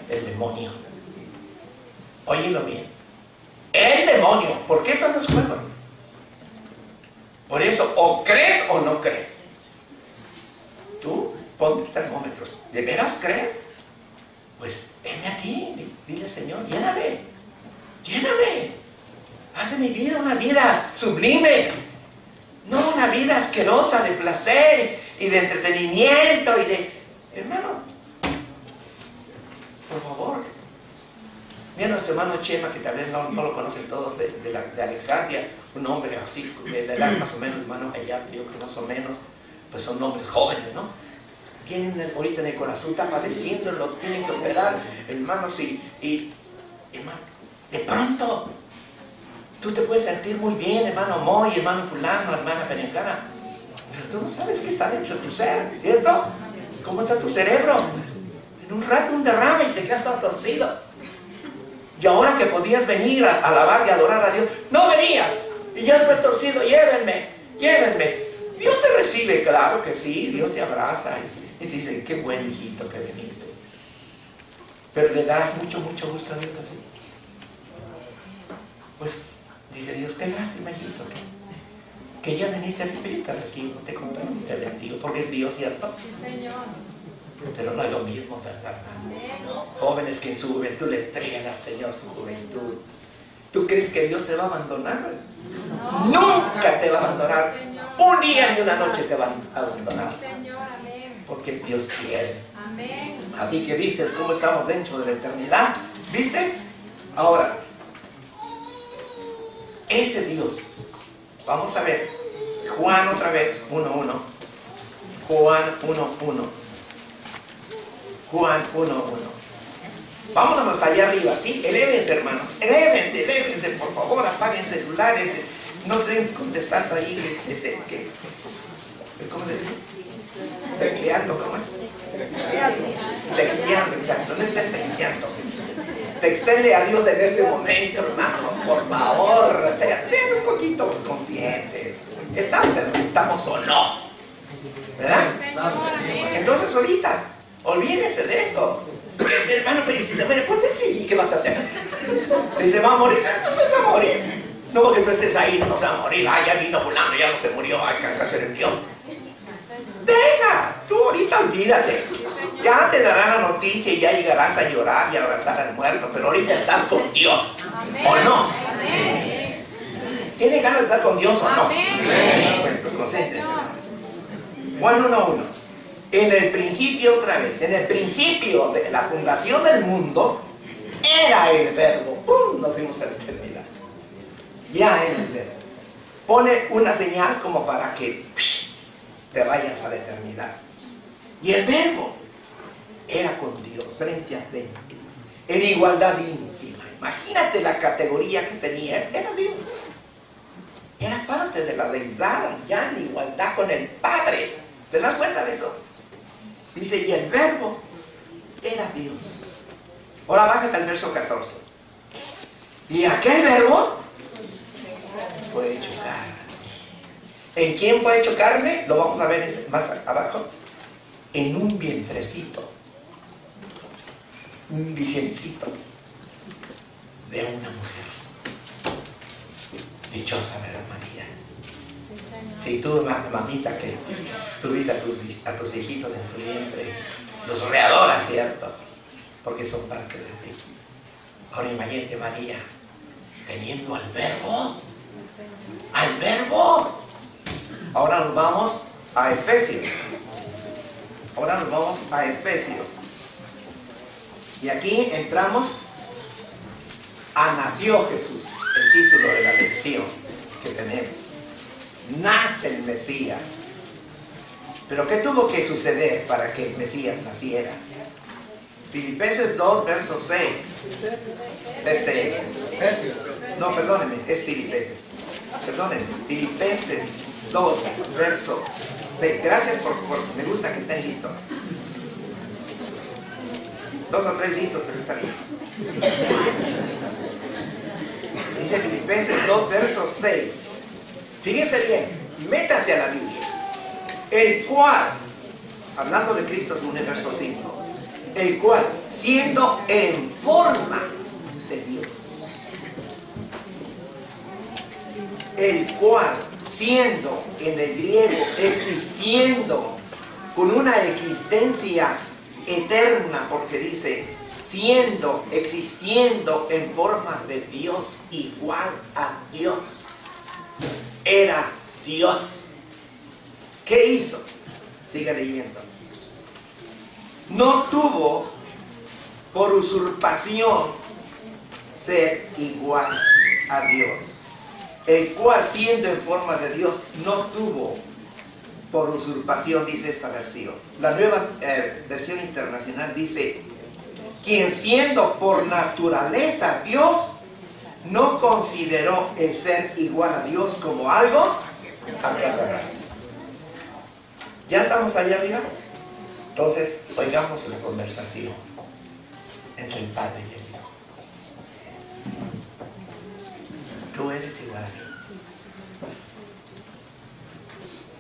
El demonio. Óyelo bien. El demonio. Porque esto no es juego. Por eso, o crees o no crees. Tú ponte termómetros. ¿De veras crees? Pues heme aquí. Dile, Señor, lléname. Haz de mi vida una vida sublime. No una vida asquerosa de placer y de entretenimiento y de... Hermano, por favor. Mira nuestro hermano Chema, que tal vez no lo conocen todos, de Alexandria, un hombre así, de edad más o menos, hermano, allá, yo creo que más o menos, pues son hombres jóvenes, ¿no? Tienen ahorita en el corazón, está padeciendo, lo tienen que operar, hermanos, y hermano, de pronto, tú te puedes sentir muy bien, hermano Moy, hermano fulano, hermana Penengana, pero tú no sabes qué está dentro de tu ser, ¿cierto? ¿Cómo está tu cerebro? En un rato un derrame y te quedas todo torcido. Y ahora que podías venir a alabar y adorar a Dios, no venías. Y ya después torcido, llévenme. Dios te recibe, claro que sí, Dios te abraza. Y Y te dicen, qué buen hijito que viniste. Pero le darás mucho, mucho gusto a Dios así. Pues dice Dios, qué lástima, hijito, que ya viniste así, pero yo te recibo, te comprendo, te bendigo, porque es Dios, ¿cierto? Pero no es lo mismo, ¿verdad, hermano? Jóvenes que en su juventud le entregan al Señor su juventud. ¿Tú crees que Dios te va a abandonar? Nunca te va a abandonar. Un día y una noche te va a abandonar. Porque es Dios fiel. Así que viste cómo estamos dentro de la eternidad. ¿Viste? Ahora, ese Dios, vamos a ver, Juan otra vez, 1:1. Juan 1:1. Juan 1:1. Vámonos hasta allá arriba, ¿sí? Elévense, hermanos. Elévense, por favor, apaguen celulares. No estén contestando ahí ¿cómo se dice? Tecleando, ¿cómo es? Texteando, exacto. No estén texteando. Textenle a Dios en este momento, hermano, por favor. O sea, estén un poquito conscientes. ¿Estamos en lo que estamos o no? ¿Verdad? Entonces ahorita, olvídense de eso. Hermano, pero si se muere, pues sí, ¿qué vas a hacer? Si se va a morir, no vas a morir. No porque tú estés ahí, no se va a morir. Ah, ya vino fulano, ya no se murió. Ay, que acaso eres Dios. Deja, tú ahorita olvídate. Ya te dará la noticia y ya llegarás a llorar y a abrazar al muerto, pero ahorita estás con Dios. ¿O no? ¿Tiene ganas de estar con Dios o no? Pues concéntrense. Juan 1:1. En el principio, otra vez, en el principio de la fundación del mundo, era el verbo. ¡Pum! Nos fuimos a la eternidad. Ya en el verbo. Pone una señal como para que te vayas a la eternidad. Y el verbo era con Dios, frente a frente, en igualdad íntima. Imagínate la categoría que tenía. Era Dios. Era parte de la deidad, ya en igualdad con el Padre. ¿Te das cuenta de eso? Dice, y el verbo era Dios. Ahora bájate al verso 14. Y aquel verbo fue hecho carne. ¿En quién fue hecho carne? Lo vamos a ver más abajo. En un vientrecito, un virgencito de una mujer. Dichosa, ¿verdad, María? Si tú, mamita, que tuviste a tus hijitos en tu vientre, los readoras, ¿cierto? Porque son parte de ti. Ahora imagínate, María, teniendo al verbo. ¡Al verbo! Ahora nos vamos a Efesios. Y aquí entramos a nació Jesús, el título de la lección que tenemos. Nace el Mesías. Pero ¿qué tuvo que suceder para que el Mesías naciera? Filipenses 2, verso 6. No, perdónenme, es Filipenses. Perdónenme, Filipenses 2, verso 6. Gracias por me gusta que estén listos. 2 o 3 listos, pero está bien. Dice Filipenses 2, verso 6. Fíjense bien, métanse a la Biblia. El cual, hablando de Cristo, según el verso 5, el cual, siendo en forma de Dios, el cual, siendo en el griego, existiendo, con una existencia eterna, porque dice, siendo, existiendo en forma de Dios, igual a Dios, era Dios. ¿Qué hizo? Sigue leyendo. No tuvo por usurpación ser igual a Dios, el cual siendo en forma de Dios no tuvo por usurpación, dice esta versión. La nueva versión internacional dice, quien siendo por naturaleza Dios, no consideró el ser igual a Dios como algo a que aferrarse. ¿Ya estamos allá arriba? Entonces, oigamos la conversación entre el Padre y el Hijo. Tú eres igual a mí.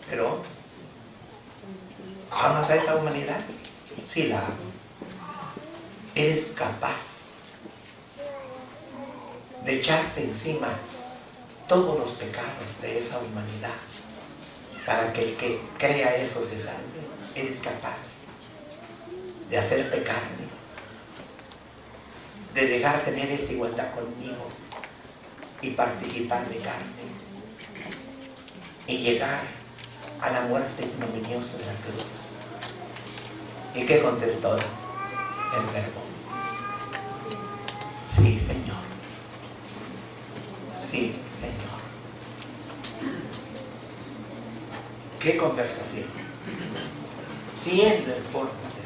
Pero, ¿Amas a esa humanidad? Sí, la amo. Eres capaz de echarte encima todos los pecados de esa humanidad para que el que crea eso se salve. Eres capaz de hacer pecarme, de dejar tener esta igualdad conmigo y participar de carne y llegar a la muerte ignominiosa de la cruz. ¿Y qué contestó el Verbo? Sí, Señor. Sí, Señor. ¿Qué conversación? Siendo en forma de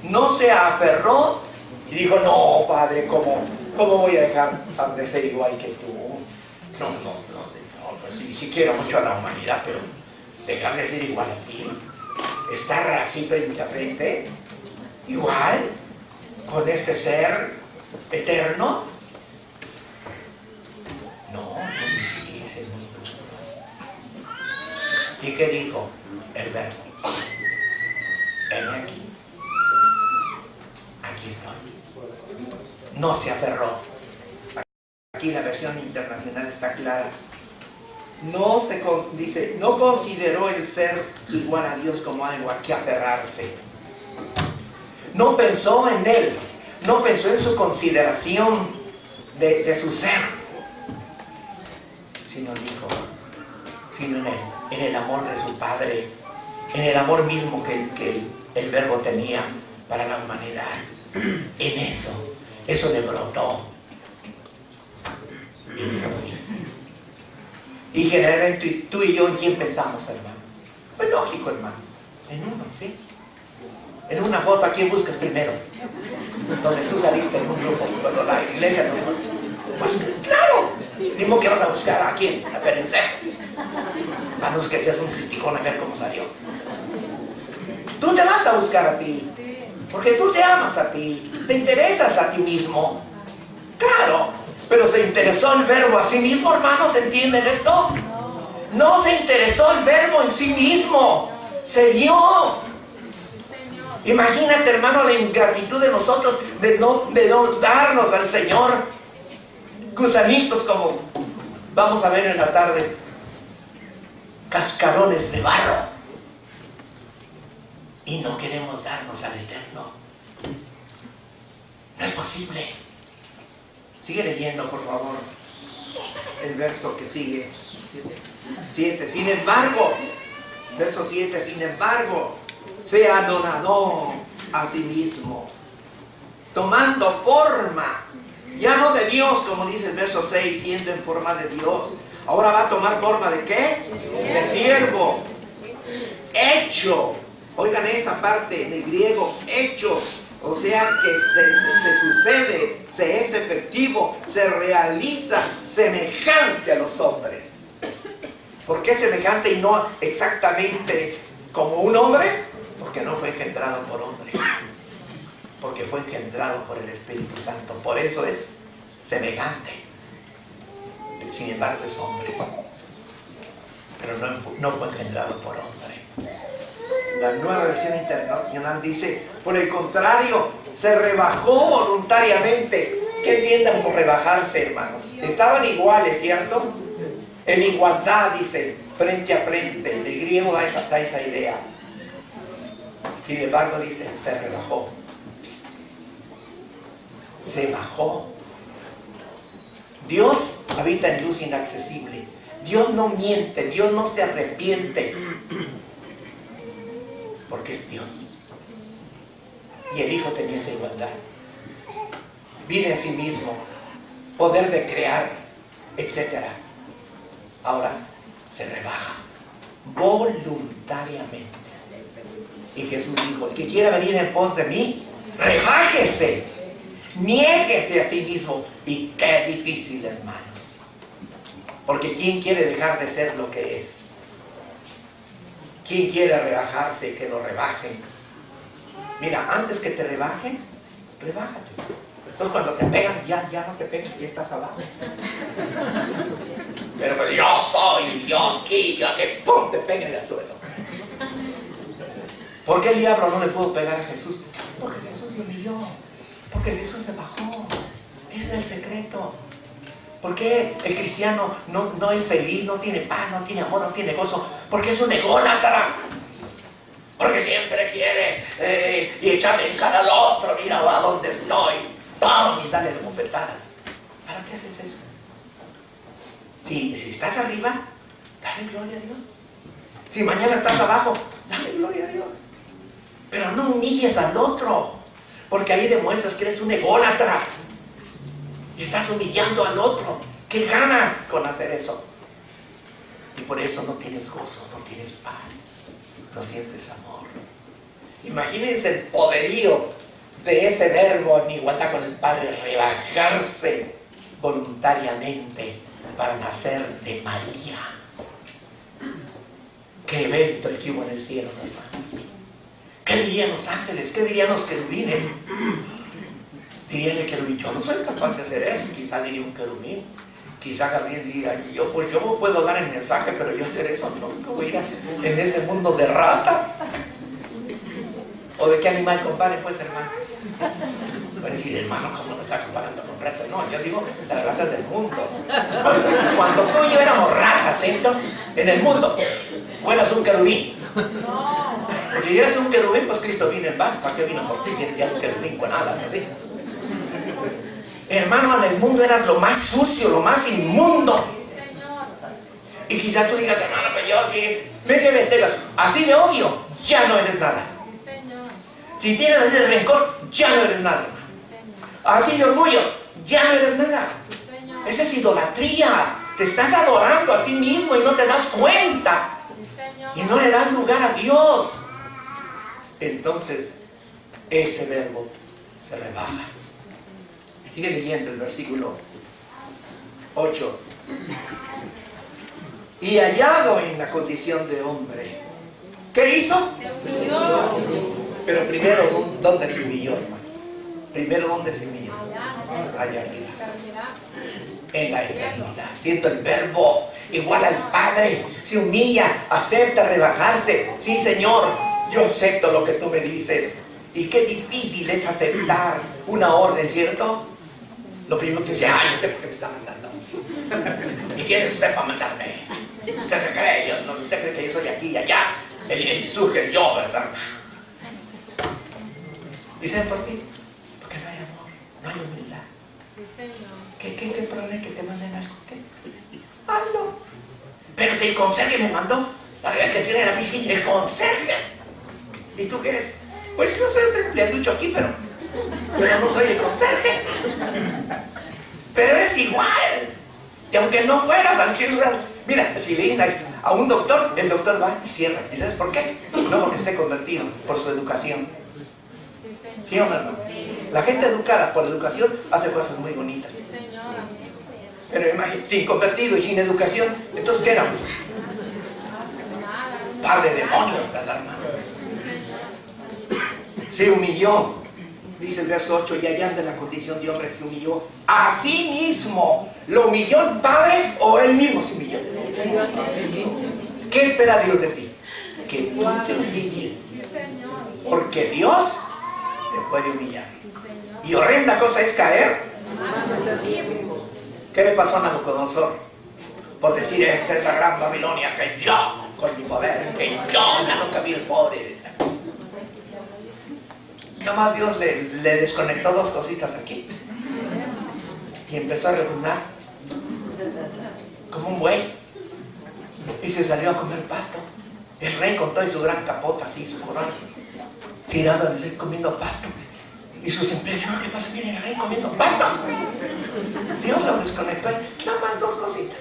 Dios. No se aferró y dijo, no, Padre, ¿cómo voy a dejar de ser igual que tú? No, pues sí quiero mucho a la humanidad, pero dejar de ser igual a ti. Estar así frente a frente, igual, con este ser eterno. No dice muy duro. ¿Y qué dijo el Verbo? Heme aquí. Aquí estoy. No se aferró. Aquí la versión internacional está clara. Dice, no consideró el ser igual a Dios como algo a que aferrarse. No pensó en Él, no pensó en su consideración de su ser, sino en Él, en el amor de su Padre, en el amor mismo que el Verbo tenía para la humanidad. En eso le brotó. Y dijo así. Y generalmente tú y yo, ¿en quién pensamos, hermano? Pues lógico, hermanos. En uno, ¿sí? En una foto, ¿a quién buscas primero? Donde tú saliste en un grupo, cuando la iglesia no fue. Pues claro, mismo que vas a buscar a quién, a Perencejo. A no ser que seas un criticón a ver cómo salió. Tú te vas a buscar a ti, porque tú te amas a ti, te interesas a ti mismo. Claro. Pero ¿se interesó el Verbo a sí mismo, hermanos? ¿Entienden esto? No se interesó el Verbo en sí mismo. Se dio. Imagínate, hermano, la ingratitud de nosotros de no darnos al Señor gusanitos, como vamos a ver en la tarde, cascarones de barro, y no queremos darnos al Eterno. No es posible. Sigue leyendo, por favor, el verso que sigue. 7. Sin embargo, verso 7, sin embargo, se anonadó a sí mismo, tomando forma, ya no de Dios, como dice el verso 6, siendo en forma de Dios. Ahora va a tomar forma ¿de qué? De siervo. Hecho. Oigan esa parte en el griego, hecho. O sea que se sucede, se es efectivo, se realiza semejante a los hombres. ¿Por qué semejante y no exactamente como un hombre? Porque no fue engendrado por hombre, porque fue engendrado por el Espíritu Santo. Por eso es semejante. Sin embargo es hombre, pero no fue engendrado por hombre. La Nueva Versión Internacional dice, por el contrario, se rebajó voluntariamente. ¿Qué entiendan por rebajarse, hermanos? Estaban iguales, ¿cierto? En igualdad, dice, frente a frente. En el griego da esa idea. Sin embargo, dice, se rebajó. Se bajó. Dios habita en luz inaccesible. Dios no miente, Dios no se arrepiente. Porque es Dios. Y el Hijo tenía esa igualdad. Vive a sí mismo, poder de crear, etc. Ahora se rebaja voluntariamente. Y Jesús dijo, el que quiera venir en pos de mí, rebájese, niéguese a sí mismo. Y qué difícil, hermanos. Porque ¿quién quiere dejar de ser lo que es? ¿Quién quiere rebajarse, que lo rebajen? Mira, antes que te rebajen, rebájate. Entonces cuando te pegan, ya no te pegan, ya estás abajo. Pero yo soy, yo aquí, yo que ¡pum! Te pegan al suelo. ¿Por qué el diablo no le pudo pegar a Jesús? Porque Jesús se humilló. Porque Jesús se bajó. Ese es el secreto. ¿Por qué el cristiano no es feliz, no tiene paz, no tiene amor, no tiene gozo? Porque es un ególatra. Porque siempre quiere y echarle en cara al otro. Mira a dónde estoy. ¡Pum! Y darle bofetadas. ¿Para qué haces eso? Si estás arriba, dale gloria a Dios. Si mañana estás abajo, dale gloria a Dios. Pero no humilles al otro, porque ahí demuestras que eres un ególatra. Y estás humillando al otro. ¿Qué ganas con hacer eso? Y por eso no tienes gozo, no tienes paz, no sientes amor. Imagínense el poderío de ese verbo en igualdad con el Padre, rebajarse voluntariamente para nacer de María. Qué evento el que hubo en el cielo, hermanos. ¿Qué dirían los ángeles? ¿Qué dirían los querubines? Dirían el querubín, yo no soy capaz de hacer eso. Quizá diría un querubín. Quizá Gabriel diga, yo puedo dar el mensaje, pero yo hacer eso nunca voy a ir en ese mundo de ratas. ¿O de qué animal compare, pues, hermano? Voy a decir, hermano, ¿cómo lo está comparando con ratas? No, yo digo las ratas del mundo. Cuando tú y yo éramos ratas, ¿cierto? En el mundo, fueras un querubín. Porque si eres un querubín, pues Cristo vino en vano. ¿Para qué vino por ti si eres ya un querubín con alas así? Hermano, en el mundo eras lo más sucio, lo más inmundo. Y quizá tú digas, hermano, pues yo que me debes así de odio, ya no eres nada. Si tienes ese rencor, ya no eres nada. Así de orgullo, ya no eres nada. Esa es idolatría. Te estás adorando a ti mismo y no te das cuenta. Y no le das lugar a Dios. Entonces, este verbo se rebaja. Sigue leyendo el versículo 8. Y hallado en la condición de hombre, ¿qué hizo? Pero primero, ¿dónde se humilló, hermanos? Primero, ¿dónde se humilló? Allá arriba. En la eternidad. Siendo el verbo igual al Padre, se humilla, acepta rebajarse. Sí, Señor, yo acepto lo que tú me dices. Y qué difícil es aceptar una orden, ¿cierto? Lo primero que dice, ay, ¿usted por qué me está mandando? ¿Y quién es usted para mandarme? Usted se cree, usted cree que yo soy aquí y allá. Surge el yo, ¿verdad? ¿Y saben por qué? Porque no hay amor, no hay humildad. ¿Qué problema es que te manden algo? ¿Qué? Hazlo. Pero si el conserje me mandó, había que decirle a mí, sí, el conserje. ¿Y tú qué eres? Pues yo soy otro empleaducho aquí, pero no soy el conserje. Pero es igual. Y aunque no fueras al cielo, mira, si le dicen a un doctor, el doctor va y cierra. ¿Y sabes por qué? No porque esté convertido, por su educación. ¿Sí o no, hermano? La gente educada por educación hace cosas muy bonitas. Pero imagínate, sin convertido y sin educación, entonces ¿qué éramos? Par de demonios, ¿verdad, hermano? Se humilló, dice el verso 8, y hallando en la condición de hombre se humilló a sí mismo. ¿Lo humilló el Padre o él mismo se humilló? ¿Qué espera Dios de ti? Que tú te humilles. Porque Dios te puede humillar. Y horrenda cosa es caer. ¿Qué le pasó a Nabucodonosor? Por decir, esta es la gran Babilonia, que yo, con mi poder, que yo, ya no cabía el pobre. Nomás Dios le desconectó dos cositas aquí. Y empezó a rebuznar como un buey. Y se salió a comer pasto. El rey con todo y su gran capota, así, su corona, tirado al rey comiendo pasto. Y sus empleados, ¿qué pasa? Miren, el rey comiendo pasto. Dios lo desconectó. Nada más dos cositas.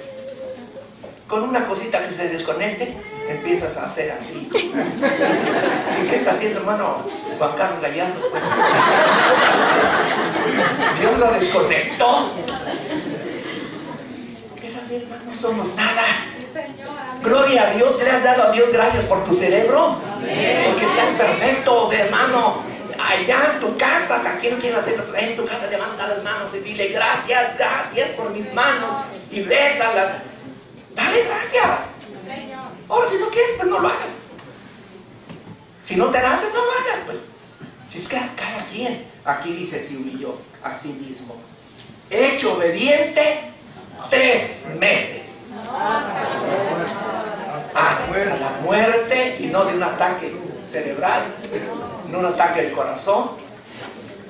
Con una cosita que se desconecte, empiezas a hacer así. ¿Y qué está haciendo, hermano Juan Carlos Gallardo? Pues, Dios lo desconectó. Es así, hermano, no somos nada. Gloria a Dios, le has dado a Dios gracias por tu cerebro. Porque estás perfecto, hermano. Allá en tu casa, aquí no quieres hacerlo, en tu casa levanta las manos y dile gracias, gracias por mis manos y bésalas. Dale gracias. Ahora si no quieres, pues no lo hagas. Si no te nace, no lo hagas, pues. Si es que cada quien, aquí dice, se humilló a sí mismo. Hecho obediente 3 meses. Hasta la muerte, y no de un ataque cerebral, no un ataque del corazón,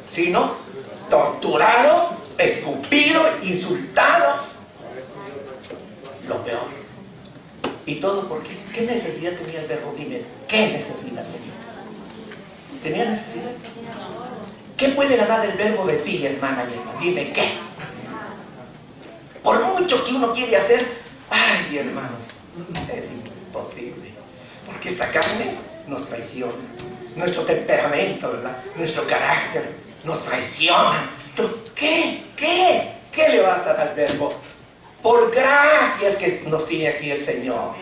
sino torturado, escupido, insultado, lo peor. ¿Y todo por qué? ¿Qué necesidad tenía el verbo? Dime, ¿qué necesidad tenía? ¿Tenía necesidad? ¿Qué puede ganar el verbo de ti, hermana y hermano? Dime, ¿qué? Por mucho que uno quiere hacer, ay, hermanos, es imposible. Porque esta carne nos traiciona. Nuestro temperamento, ¿verdad? Nuestro carácter nos traiciona. Entonces, ¿qué le vas a dar al verbo? Por gracias que nos tiene aquí el Señor.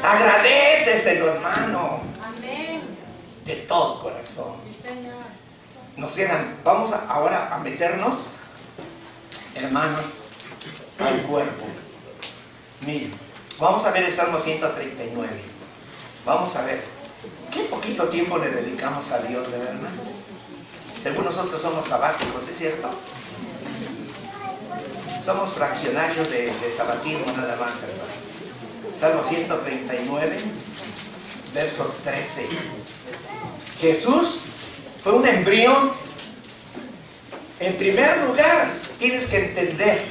Agradéceselo, hermano. De todo corazón. Nos quedan, vamos ahora a meternos, hermanos, al cuerpo. Miren, vamos a ver el Salmo 139. Vamos a ver. ¿Qué poquito tiempo le dedicamos a Dios, ¿verdad, hermanos? Según nosotros somos sabáticos, ¿es cierto? Somos fraccionarios de sabatismo nada más, hermano. Salmo 139, verso 13. Jesús fue un embrión. En primer lugar, tienes que entender.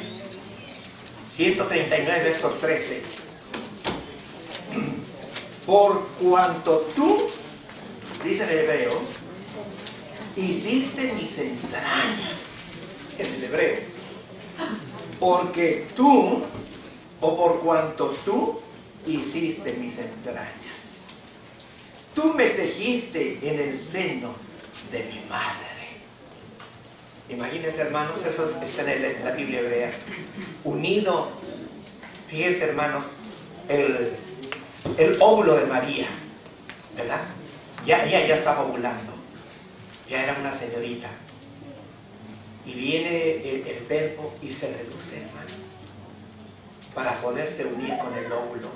139, verso 13. Por cuanto tú, dice el hebreo, hiciste mis entrañas. En el hebreo. Porque tú, o por cuanto tú hiciste mis entrañas. Tú me tejiste en el seno de mi madre. Imagínense, hermanos, eso está en la Biblia hebrea. Unido, fíjense, hermanos, el óvulo de María, ¿verdad? Ya estaba ovulando. Ya era una señorita. Y viene el verbo y se reduce, hermano, para poderse unir con el óvulo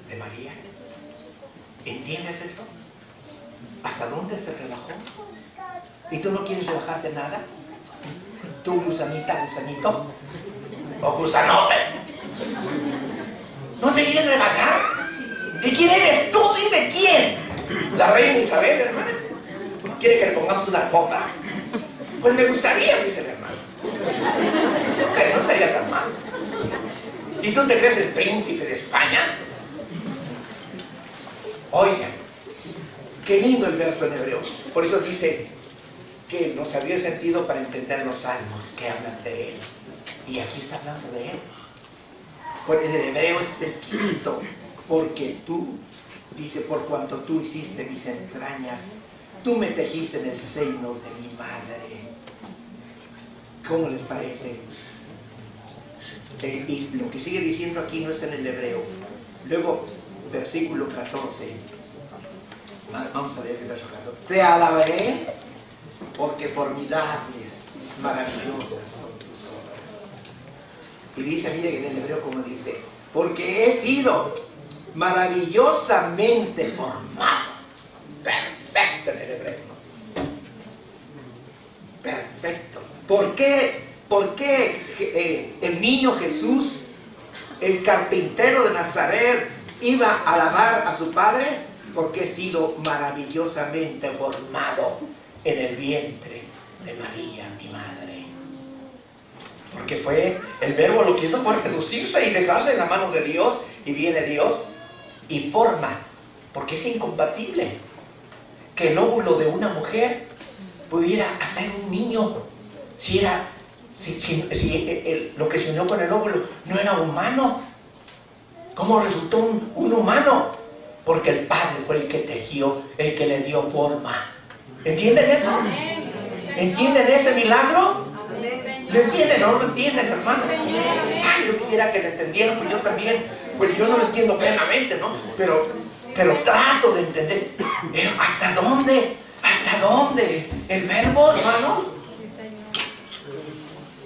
de María. ¿Entiendes eso? ¿Hasta dónde se rebajó? ¿Y tú no quieres rebajarte nada? ¿Tú, gusanita, gusanito? ¿O gusanote? ¿No te quieres rebajar? ¿De quién eres tú? ¿Dime quién? ¿La reina Isabel, hermana? ¿Quiere que le pongamos una alfombra? Pues me gustaría, dice el hermano. No sería tan mal. ¿Y tú te crees el príncipe de España? Oigan, qué lindo el verso en hebreo. Por eso dice que nos había sentido para entender los salmos que hablan de Él. Y aquí está hablando de Él. Pues en el hebreo es exquisito. Porque tú, dice, por cuanto tú hiciste mis entrañas, tú me tejiste en el seno de mi madre. ¿Cómo les parece? Y lo que sigue diciendo aquí no está en el hebreo. Luego, versículo 14. Vamos a leer el verso 14. Te alabaré porque formidables, maravillosas son tus obras. Y dice, mire en el hebreo como dice, porque he sido maravillosamente formado. Perfecto en el hebreo. Perfecto. ¿Por qué el niño Jesús, el carpintero de Nazaret, iba a alabar a su padre? Porque he sido maravillosamente formado en el vientre de María, mi madre. Porque el verbo lo que hizo fue reducirse y dejarse en la mano de Dios, y viene Dios y forma, porque es incompatible que el óvulo de una mujer pudiera hacer un niño si lo que se unió con el óvulo no era humano. ¿Cómo resultó un humano? Porque el Padre fue el que tejió, el que le dio forma. ¿Entienden eso? ¿Entienden ese milagro? ¿Lo entienden o no lo entienden, hermano? Ay, yo quisiera que lo entendieran, pues yo también, pues yo no lo entiendo plenamente, ¿no? Pero trato de entender. ¿Hasta dónde? ¿Hasta dónde? El verbo, hermanos.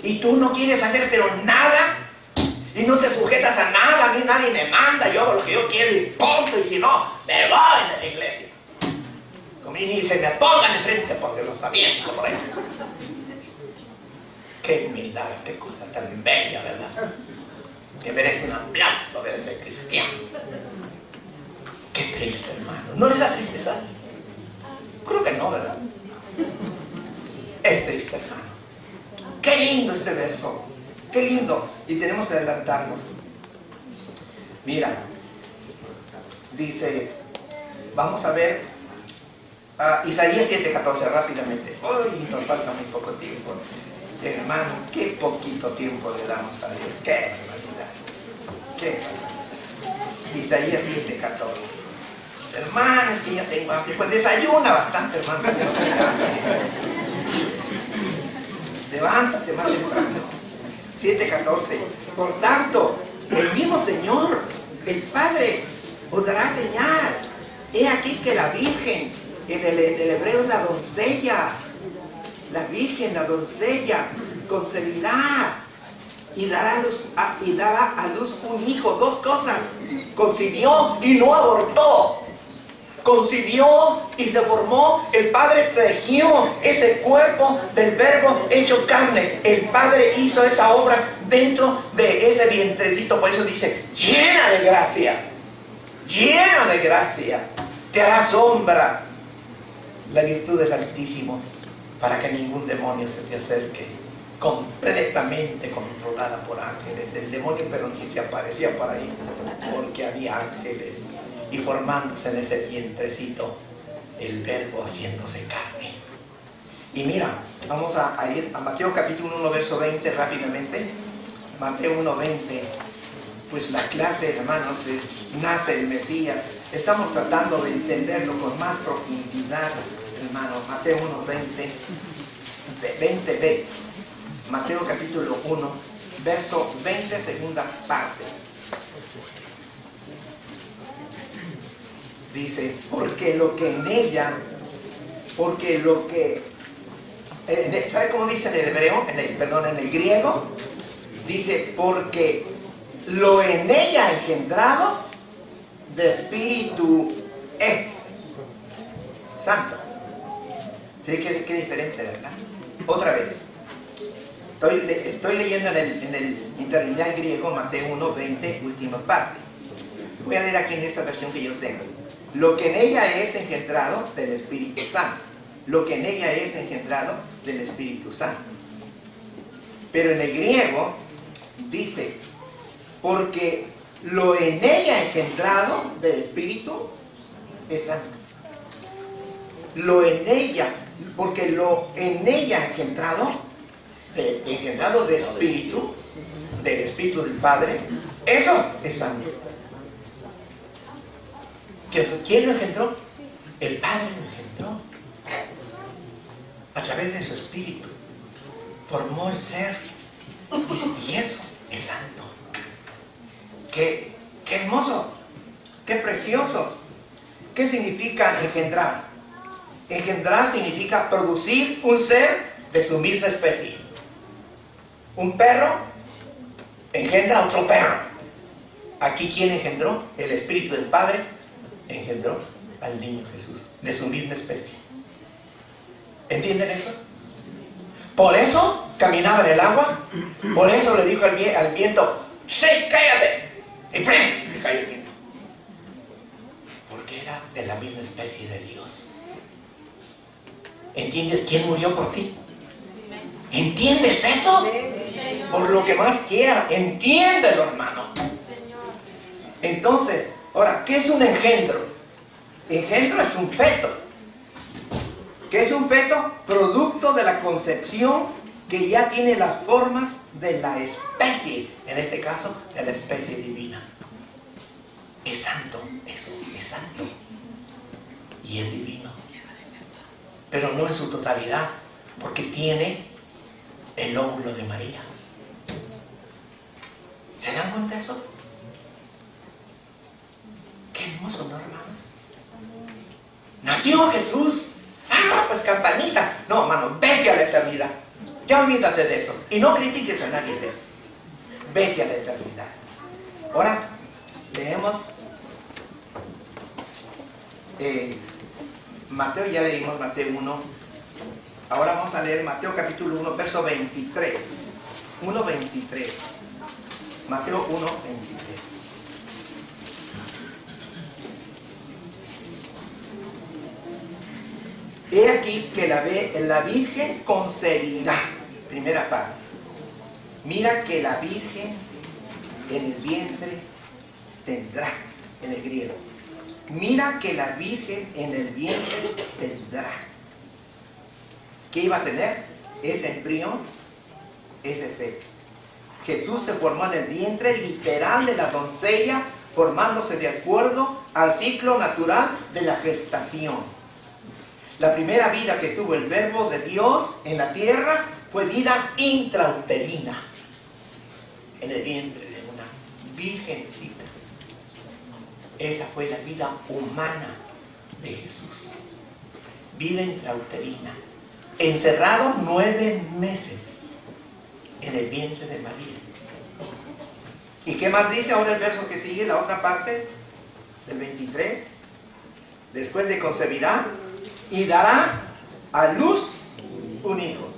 Y tú no quieres hacer pero nada, y no te sujetas a nada. A mí nadie me manda, yo hago lo que yo quiero y punto, y si no, me voy de la iglesia. Y ni se me pongan de frente porque los aviento por ahí. Qué milagro, qué cosa tan bella, ¿verdad? Que merece un aplauso de ese cristiano. Qué triste, hermano. ¿No les da tristeza? Creo que no, ¿verdad? Es triste, hermano. Qué lindo este verso. Qué lindo. Y tenemos que adelantarnos. Mira, dice, vamos a ver Isaías 7:14 rápidamente. Hoy nos falta muy poco tiempo. Hermano, qué poquito tiempo le damos a Dios. Qué barbaridad. Qué barbaridad. Isaías 7:14. Hermano, es que ya tengo hambre. Pues desayuna bastante, hermano. Levántate más temprano. 7:14. Por tanto, el mismo Señor, el Padre, os dará señal. He aquí que la Virgen, en el hebreo es la doncella. La Virgen, la doncella, concebirá y dará a luz un hijo. Dos cosas. Concibió y no abortó. Concibió y se formó. El Padre tejió ese cuerpo del Verbo hecho carne. El Padre hizo esa obra dentro de ese vientrecito. Por eso dice, llena de gracia. Llena de gracia. Te hará sombra la virtud del Altísimo, para que ningún demonio se te acerque. Completamente controlada por ángeles. El demonio pero ni se aparecía por ahí, porque había ángeles. Y formándose en ese vientrecito el Verbo haciéndose carne. Y mira, vamos a ir a Mateo capítulo 1 verso 20 rápidamente. Mateo 1:20. Pues la clase, hermanos, es nace el Mesías. Estamos tratando de entenderlo con más profundidad, hermanos. Mateo 1:20, 20b. Mateo capítulo 1, verso 20, segunda parte. Dice, ¿sabe cómo dice en el hebreo? En el griego. Dice, porque lo en ella engendrado de espíritu es santo. ¿Sí? Qué diferente, ¿verdad? Otra vez. Estoy leyendo en el interlineal griego, Mateo 1:20, última parte. Voy a leer aquí en esta versión que yo tengo. Lo que en ella es engendrado del Espíritu Santo. Lo que en ella es engendrado del Espíritu Santo. Pero en el griego dice, porque lo en ella engendrado del Espíritu es santo. Lo en ella, porque lo en ella engendrado de Espíritu, del Espíritu del Padre, eso es santo. ¿Quién lo engendró? El Padre lo engendró. A través de su Espíritu formó el ser. Y eso es santo. Qué hermoso, qué precioso. ¿Qué significa engendrar? Engendrar significa producir un ser de su misma especie. Un perro engendra a otro perro. Aquí, ¿quién engendró? El Espíritu del Padre engendró al niño Jesús, de su misma especie. ¿Entienden eso? Por eso caminaba en el agua. Por eso le dijo al viento, ¡sí, cállate! Y ¡prim! Se cayó el viento. Porque era de la misma especie de Dios. ¿Entiendes quién murió por ti? ¿Entiendes eso? Por lo que más quiera, entiéndelo, hermano. Entonces, ahora, ¿qué es un engendro? Engendro es un feto. ¿Qué es un feto? Producto de la concepción que ya tiene las formas de la especie, en este caso, de la especie divina. Es santo, eso, es santo. Y es divino. Pero no en su totalidad, porque tiene el óvulo de María. ¿Se dan cuenta de eso? Qué hermoso, ¿no, hermanos? Nació Jesús. Ah, pues campanita. No, hermano, vete a la eternidad. Ya olvídate de eso. Y no critiques a nadie de eso. Vete a la eternidad. Ahora, leemos Mateo, ya leímos Mateo 1. Ahora vamos a leer Mateo capítulo 1, verso 23. 1:23. Mateo 1:23. He aquí que la Virgen concebirá. Primera parte. Mira que la Virgen en el vientre tendrá, en el griego. Mira que la Virgen en el vientre tendrá. ¿Qué iba a tener? Ese embrión, ese feto. Jesús se formó en el vientre literal de la doncella, formándose de acuerdo al ciclo natural de la gestación. La primera vida que tuvo el Verbo de Dios en la tierra fue vida intrauterina, en el vientre de una virgencita. Esa fue la vida humana de Jesús. Vida intrauterina. Encerrado 9 meses en el vientre de María. ¿Y qué más dice ahora el verso que sigue, la otra parte del 23? Después de concebirá y dará a luz un hijo.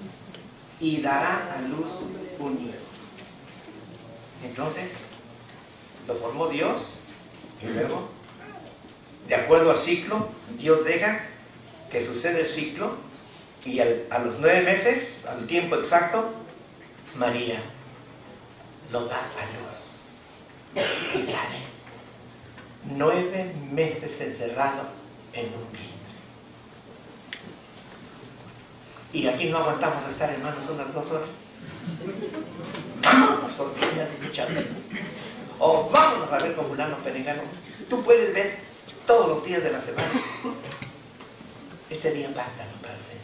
Y dará a luz un hijo. Entonces, lo formó Dios y luego, de acuerdo al ciclo, Dios deja que suceda el ciclo y a los 9 meses, al tiempo exacto, María lo da a luz y sale. 9 meses encerrado en un vientre. Y aquí no aguantamos estar, hermanos, unas 2 horas. Vámonos por fin de escuchar. O vámonos a ver con fulano perengano. Tú puedes ver todos los días de la semana. Este día pártalo para el Señor.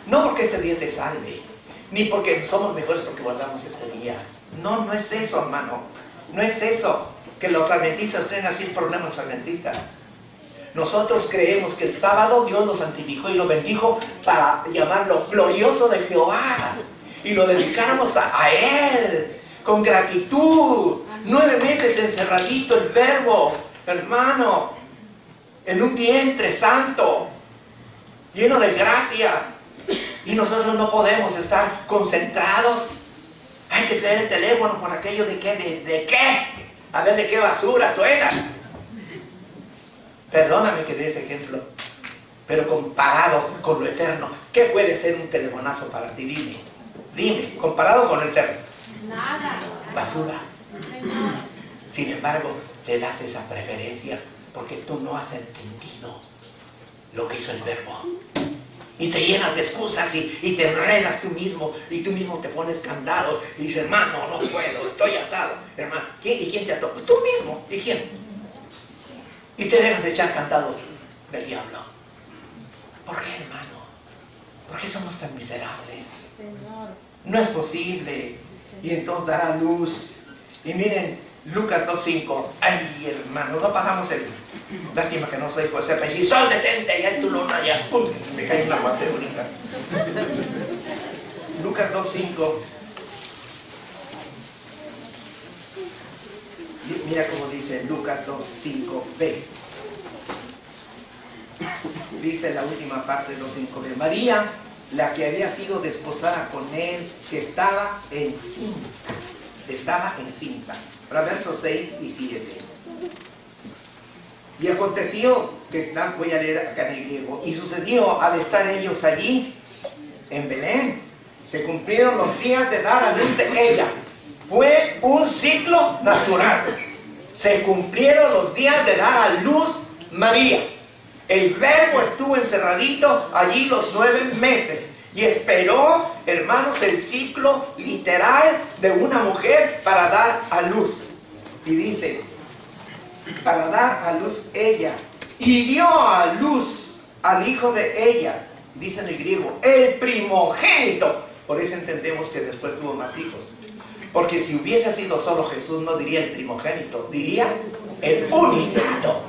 No porque ese día te salve, ni porque somos mejores porque guardamos este día. No, no es eso, hermano. No es eso. Que los adventistas traen así problemas los adventistas. Nosotros creemos que el sábado Dios lo santificó y lo bendijo para llamarlo glorioso de Jehová. Y lo dedicáramos a Él con gratitud. 9 meses encerradito el Verbo, hermano, en un vientre santo, lleno de gracia. Y nosotros no podemos estar concentrados. Hay que traer el teléfono por aquello de qué, de qué. A ver de qué basura suena. Perdóname que dé ese ejemplo, pero comparado con lo eterno, ¿qué puede ser un telefonazo para ti? Dime, comparado con lo eterno. Nada. Basura. Sin embargo, te das esa preferencia porque tú no has entendido lo que hizo el Verbo. Y te llenas de excusas y te enredas tú mismo y tú mismo te pones candados y dices, hermano, no puedo, estoy atado. Hermano, ¿y quién te ató? Pues tú mismo. ¿Y quién? Y te dejas de echar candados del diablo. ¿Por qué, hermano? ¿Por qué somos tan miserables? Señor. No es posible. Y entonces dará luz. Y miren, Lucas 2:5. Ay, hermano, no pasamos el... Lástima que no soy José para decir, sol, detente, ya en tu luna, ya. ¡Pum! Me cae una aguacero ahorita. Lucas 2:5. Mira cómo dice Lucas 2:5b. Dice la última parte de 2:5b. María, la que había sido desposada con él, que estaba encinta. Estaba encinta. Para versos 6 y 7. Y aconteció que voy a leer acá en el griego. Y sucedió al estar ellos allí en Belén, se cumplieron los días de dar a luz de ella. Fue un ciclo natural. Se cumplieron los días de dar a luz María. El Verbo estuvo encerradito allí los 9 meses. Y esperó, hermanos, el ciclo literal de una mujer para dar a luz. Y dice, para dar a luz ella. Y dio a luz al hijo de ella. Dice en el griego, el primogénito. Por eso entendemos que después tuvo más hijos. Porque si hubiese sido solo Jesús, no diría el primogénito, diría el unigénito.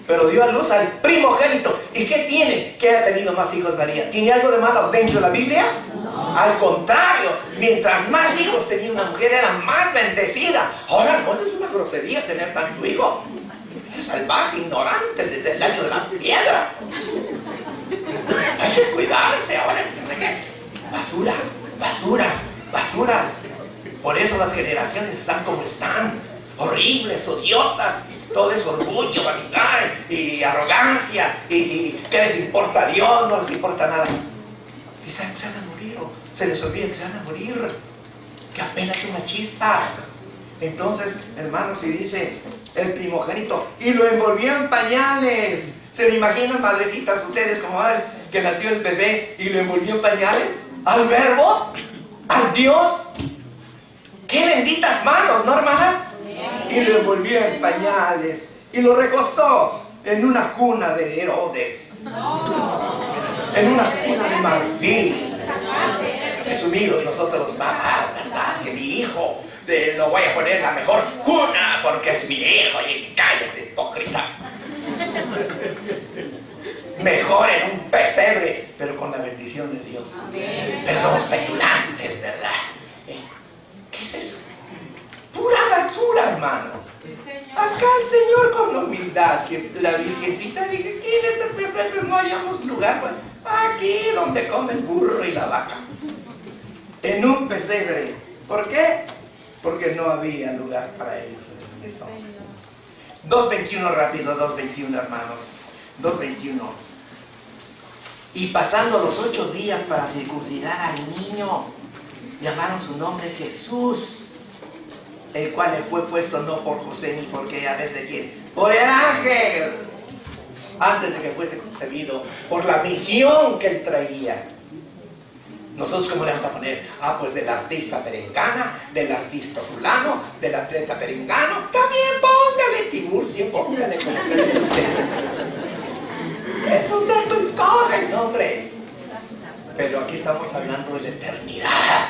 Pero dio a luz al primogénito. ¿Y qué tiene que haya tenido más hijos María? ¿Tiene algo de malo dentro de la Biblia? No. Al contrario, mientras más hijos tenía una mujer, era más bendecida. Ahora no es una grosería tener tanto hijo. Es salvaje, ignorante, desde el año de la piedra. cuidarse ahora. ¿De qué? Basura, basuras. Por eso las generaciones están como están, horribles, odiosas. Todo es orgullo, vanidad y arrogancia. Y ¿qué les importa a Dios? No les importa nada. Si saben que se van a morir, o se les olvida que se van a morir, que apenas es una chispa. Entonces, hermanos, si dice el primogénito, y lo envolvió en pañales. ¿Se lo imaginan, madrecitas, ustedes como madres, que nació el bebé y lo envolvió en pañales? ¿Al Verbo? ¿Al Dios? ¡Qué benditas manos!, ¿no, hermanas? Y lo envolvió en pañales y lo recostó en una cuna de Herodes, en una cuna de marfil. Presumidos nosotros, mamá, ¿verdad? Es que mi hijo lo voy a poner en la mejor cuna porque es mi hijo. Y cállate, hipócrita. Mejor en un pesebre, pero con la bendición de Dios. Pero somos petulantes, ¿verdad? ¿Qué es eso? Pura basura, hermano. Acá el Señor con humildad, que la Virgencita diga, aquí en este pesebre no hayamos lugar, pues, aquí donde come el burro y la vaca. En un pesebre. ¿Por qué? Porque no había lugar para ellos en eso. 2.21 rápido, 2.21, hermanos. 2.21. Y pasando los 8 días para circuncidar al niño, llamaron su nombre Jesús, el cual le fue puesto no por José ni porque a desde quién, por el ángel, antes de que fuese concebido, por la misión que él traía. Nosotros, ¿cómo le vamos a poner? Pues del artista perengana, del artista fulano, del atleta perengano. También póngale Tiburcio, póngale como ustedes. Eso usted escoge el nombre. Pero aquí estamos hablando de la eternidad.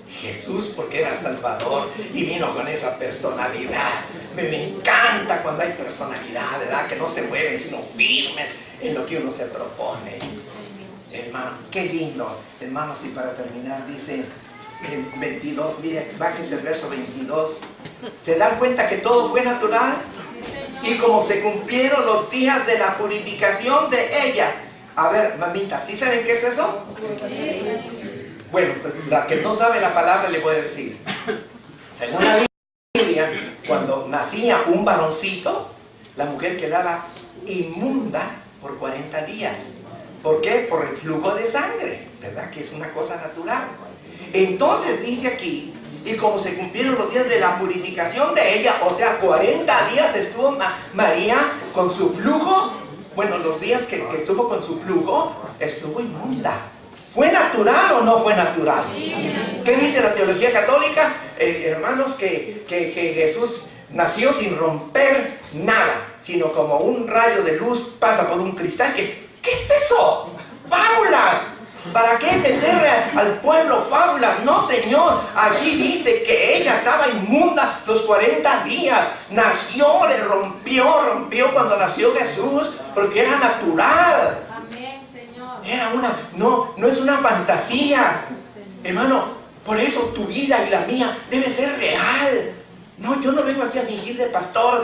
Jesús, porque era Salvador y vino con esa personalidad. Me encanta cuando hay personalidad, ¿verdad? Que no se mueven, sino firmes en lo que uno se propone. Hermano, qué lindo. Hermanos, y para terminar, dice el 22, mire, bájese el verso 22. ¿Se dan cuenta que todo fue natural? Y como se cumplieron los días de la purificación de ella. A ver, mamita, ¿sí saben qué es eso? Bueno, pues la que no sabe la palabra le voy a decir. Según la Biblia, cuando nacía un varoncito, la mujer quedaba inmunda por 40 días. ¿Por qué? Por el flujo de sangre, ¿verdad? Que es una cosa natural. Entonces dice aquí, y como se cumplieron los días de la purificación de ella, o sea, 40 días estuvo María con su flujo. Bueno, los días que estuvo con su flujo, estuvo inmunda. ¿Fue natural o no fue natural? ¿Qué dice la teología católica? Hermanos, que Jesús nació sin romper nada, sino como un rayo de luz pasa por un cristal. ¿Qué es eso? ¡Fábulas! ¿Para qué meterle al pueblo fábulas? No, Señor. Aquí dice que ella estaba inmunda los 40 días. Nació, le rompió cuando nació Jesús, porque era natural. Amén, Señor. Era no es una fantasía. Hermano, por eso tu vida y la mía debe ser real. No, yo no vengo aquí a fingir de pastor,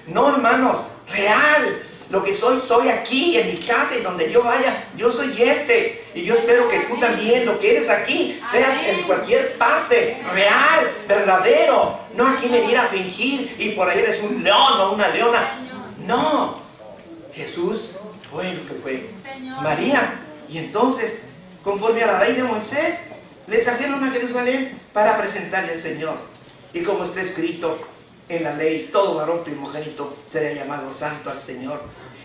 no, hermanos, real. Lo que soy aquí en mi casa y donde yo vaya, yo soy y yo espero que tú también, lo que eres aquí, seas en cualquier parte, real, verdadero. No aquí venir a fingir y por ahí eres un león o una leona. No, Jesús fue lo que fue. María, y entonces, conforme a la ley de Moisés, le trajeron a Jerusalén para presentarle al Señor. Y como está escrito en la ley, todo varón primogénito será llamado santo al Señor.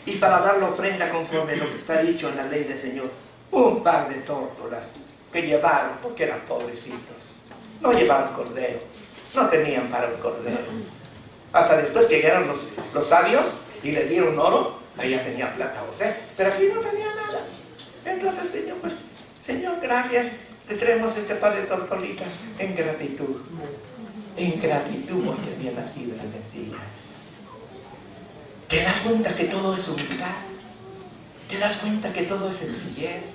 Y para dar la ofrenda conforme a lo que está dicho en la ley del Señor, un par de tórtolas que llevaron, porque eran pobrecitos. No llevaban cordero, no tenían para el cordero. Hasta después que llegaron los sabios y les dieron oro, ahí ya tenía plata, o sea, pero aquí no tenía nada. Entonces, Señor, pues, Señor, gracias, te traemos este par de tortolitas en gratitud. En gratitud porque había nacido el Mesías. ¿Te das cuenta que todo es humildad? ¿Te das cuenta que todo es sencillez?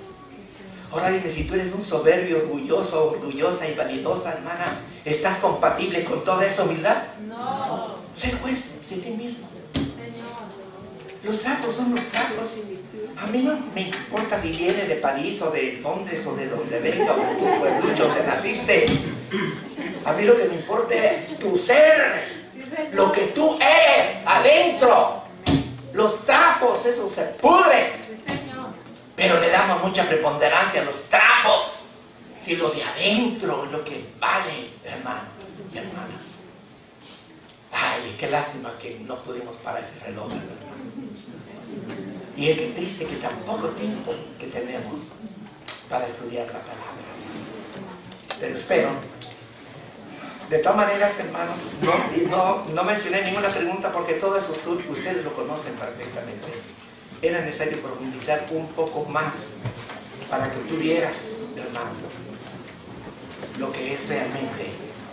Ahora dime, si tú eres un soberbio, orgulloso, orgullosa y vanidosa, hermana, ¿estás compatible con toda esa humildad? No. Sé juez de ti mismo. Señor. Los trapos son los trapos. A mí no me importa si viene de París o de Londres o de donde venga o de tu pueblo donde naciste. A mí lo que me importa es tu ser, lo que tú eres adentro. Los trapos, eso se pudre. Pero le damos mucha preponderancia a los trapos. Si lo de adentro es lo que vale, hermano y hermana. Ay, qué lástima que no pudimos parar ese reloj, hermano. Y es que triste que tan poco tiempo que tenemos para estudiar la palabra. Pero espero. De todas maneras, hermanos, no mencioné ninguna pregunta porque todo eso ustedes lo conocen perfectamente. Era necesario profundizar un poco más para que tú vieras, hermano, lo que es realmente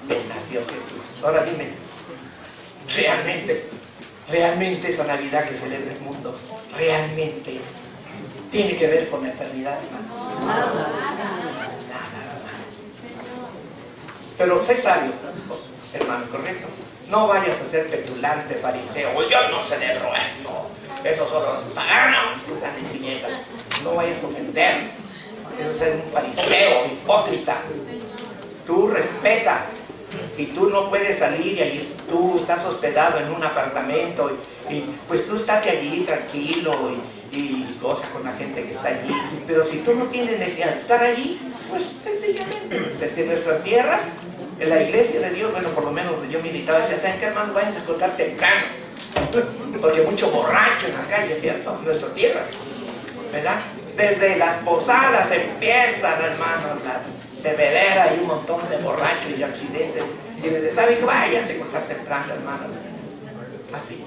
el nació Jesús. Ahora dime, realmente esa Navidad que celebra el mundo, realmente tiene que ver con la eternidad, hermano. Nada, hermano. Pero sé sabio, hermano, ¿correcto? No vayas a ser petulante, fariseo. Yo no celebro esto. Esos son los paganos que están en tinieblas. No vayas a ofender. Eso es ser un fariseo, hipócrita. Tú respeta. Si tú no puedes salir y ahí tú estás hospedado en un apartamento, y pues tú estate allí tranquilo y goza con la gente que está allí. Pero si tú no tienes necesidad de estar allí, pues sencillamente, desde nuestras tierras, en la iglesia de Dios, bueno, por lo menos yo militaba, decía, ¿saben qué, hermano? Vayan a escuchar temprano. Porque mucho borracho en la calle, ¿cierto? En nuestras tierras, ¿verdad? Desde las posadas empiezan, hermanos, la bebedera y un montón de borrachos y accidentes. Y les dice, ¿saben qué? Vayan a acostar temprano, hermanos. Así.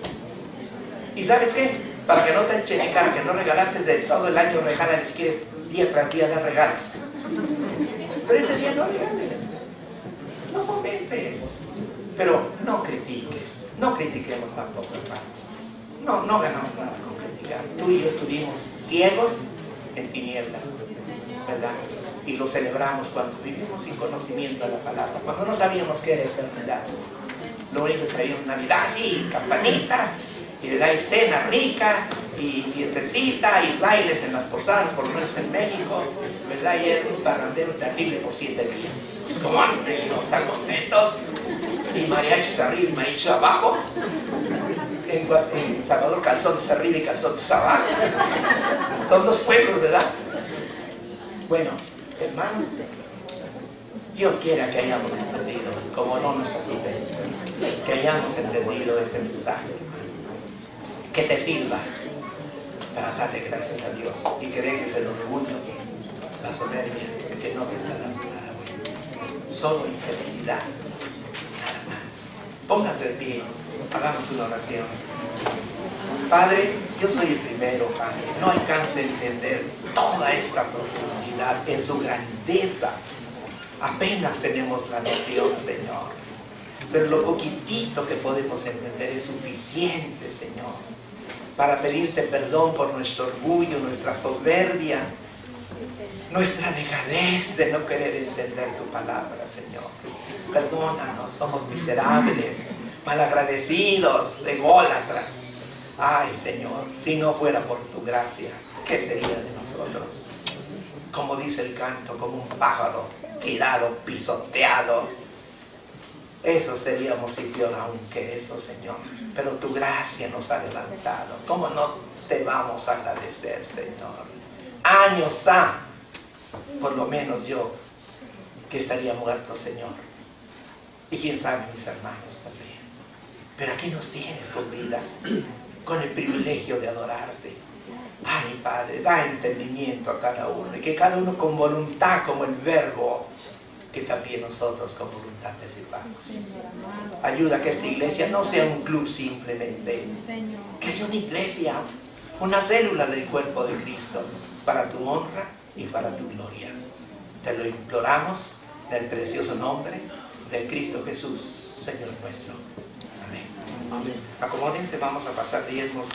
¿Y sabes qué? Para que no te echen en cara, que no regalaste de todo el año, regálales, quieres día tras día dar regalos. Pero ese día no regales. No fomentes. Pero no critiques. No critiquemos tampoco, hermanos. No ganamos nada con criticar. Tú y yo estuvimos ciegos en tinieblas, ¿verdad? Y lo celebramos cuando vivimos sin conocimiento de la palabra, cuando no sabíamos qué era eternidad. Lo único que sabíamos Navidad, sí, campanitas, y de la cena rica, y fiestecita, y bailes en las posadas, por lo menos en México, ¿verdad? Y era un parrandero terrible por 7 días. Pues como han venido, están contentos, y mariachis arriba y mariachis abajo. En Salvador, calzones arriba y calzones abajo. Son 2 pueblos, ¿verdad? Bueno, hermanos, Dios quiera que hayamos entendido, como no nos asuste, que hayamos entendido este mensaje, que te sirva para darle gracias a Dios y que dejes el orgullo, la soberbia, que no te está dando nada bueno, solo infelicidad, nada más. Póngase de pie, hagamos una oración. Padre, yo soy el primero, Padre, no alcanzo a entender toda esta profundidad en su grandeza. Apenas tenemos la noción, Señor, pero lo poquitito que podemos entender es suficiente, Señor, para pedirte perdón por nuestro orgullo, nuestra soberbia, nuestra dejadez de no querer entender tu palabra, Señor. Perdónanos, somos miserables, malagradecidos, ególatras. Ay, Señor, si no fuera por tu gracia, ¿qué sería de nosotros? Como dice el canto, como un pájaro tirado, pisoteado. Eso seríamos y peor aún que eso, Señor. Pero tu gracia nos ha levantado. ¿Cómo no te vamos a agradecer, Señor? Años ha, por lo menos yo, que estaría muerto, Señor. Y quién sabe, mis hermanos también. Pero aquí nos tienes con vida, con el privilegio de adorarte. Ay, Padre, da entendimiento a cada uno, y que cada uno con voluntad, como el verbo, que también nosotros con voluntad te sirvamos. Ayuda a que esta iglesia no sea un club simplemente, que sea una iglesia, una célula del cuerpo de Cristo, para tu honra y para tu gloria. Te lo imploramos en el precioso nombre de Cristo Jesús, Señor nuestro. Amén. Amén. Acomódense, vamos a pasar diezmos.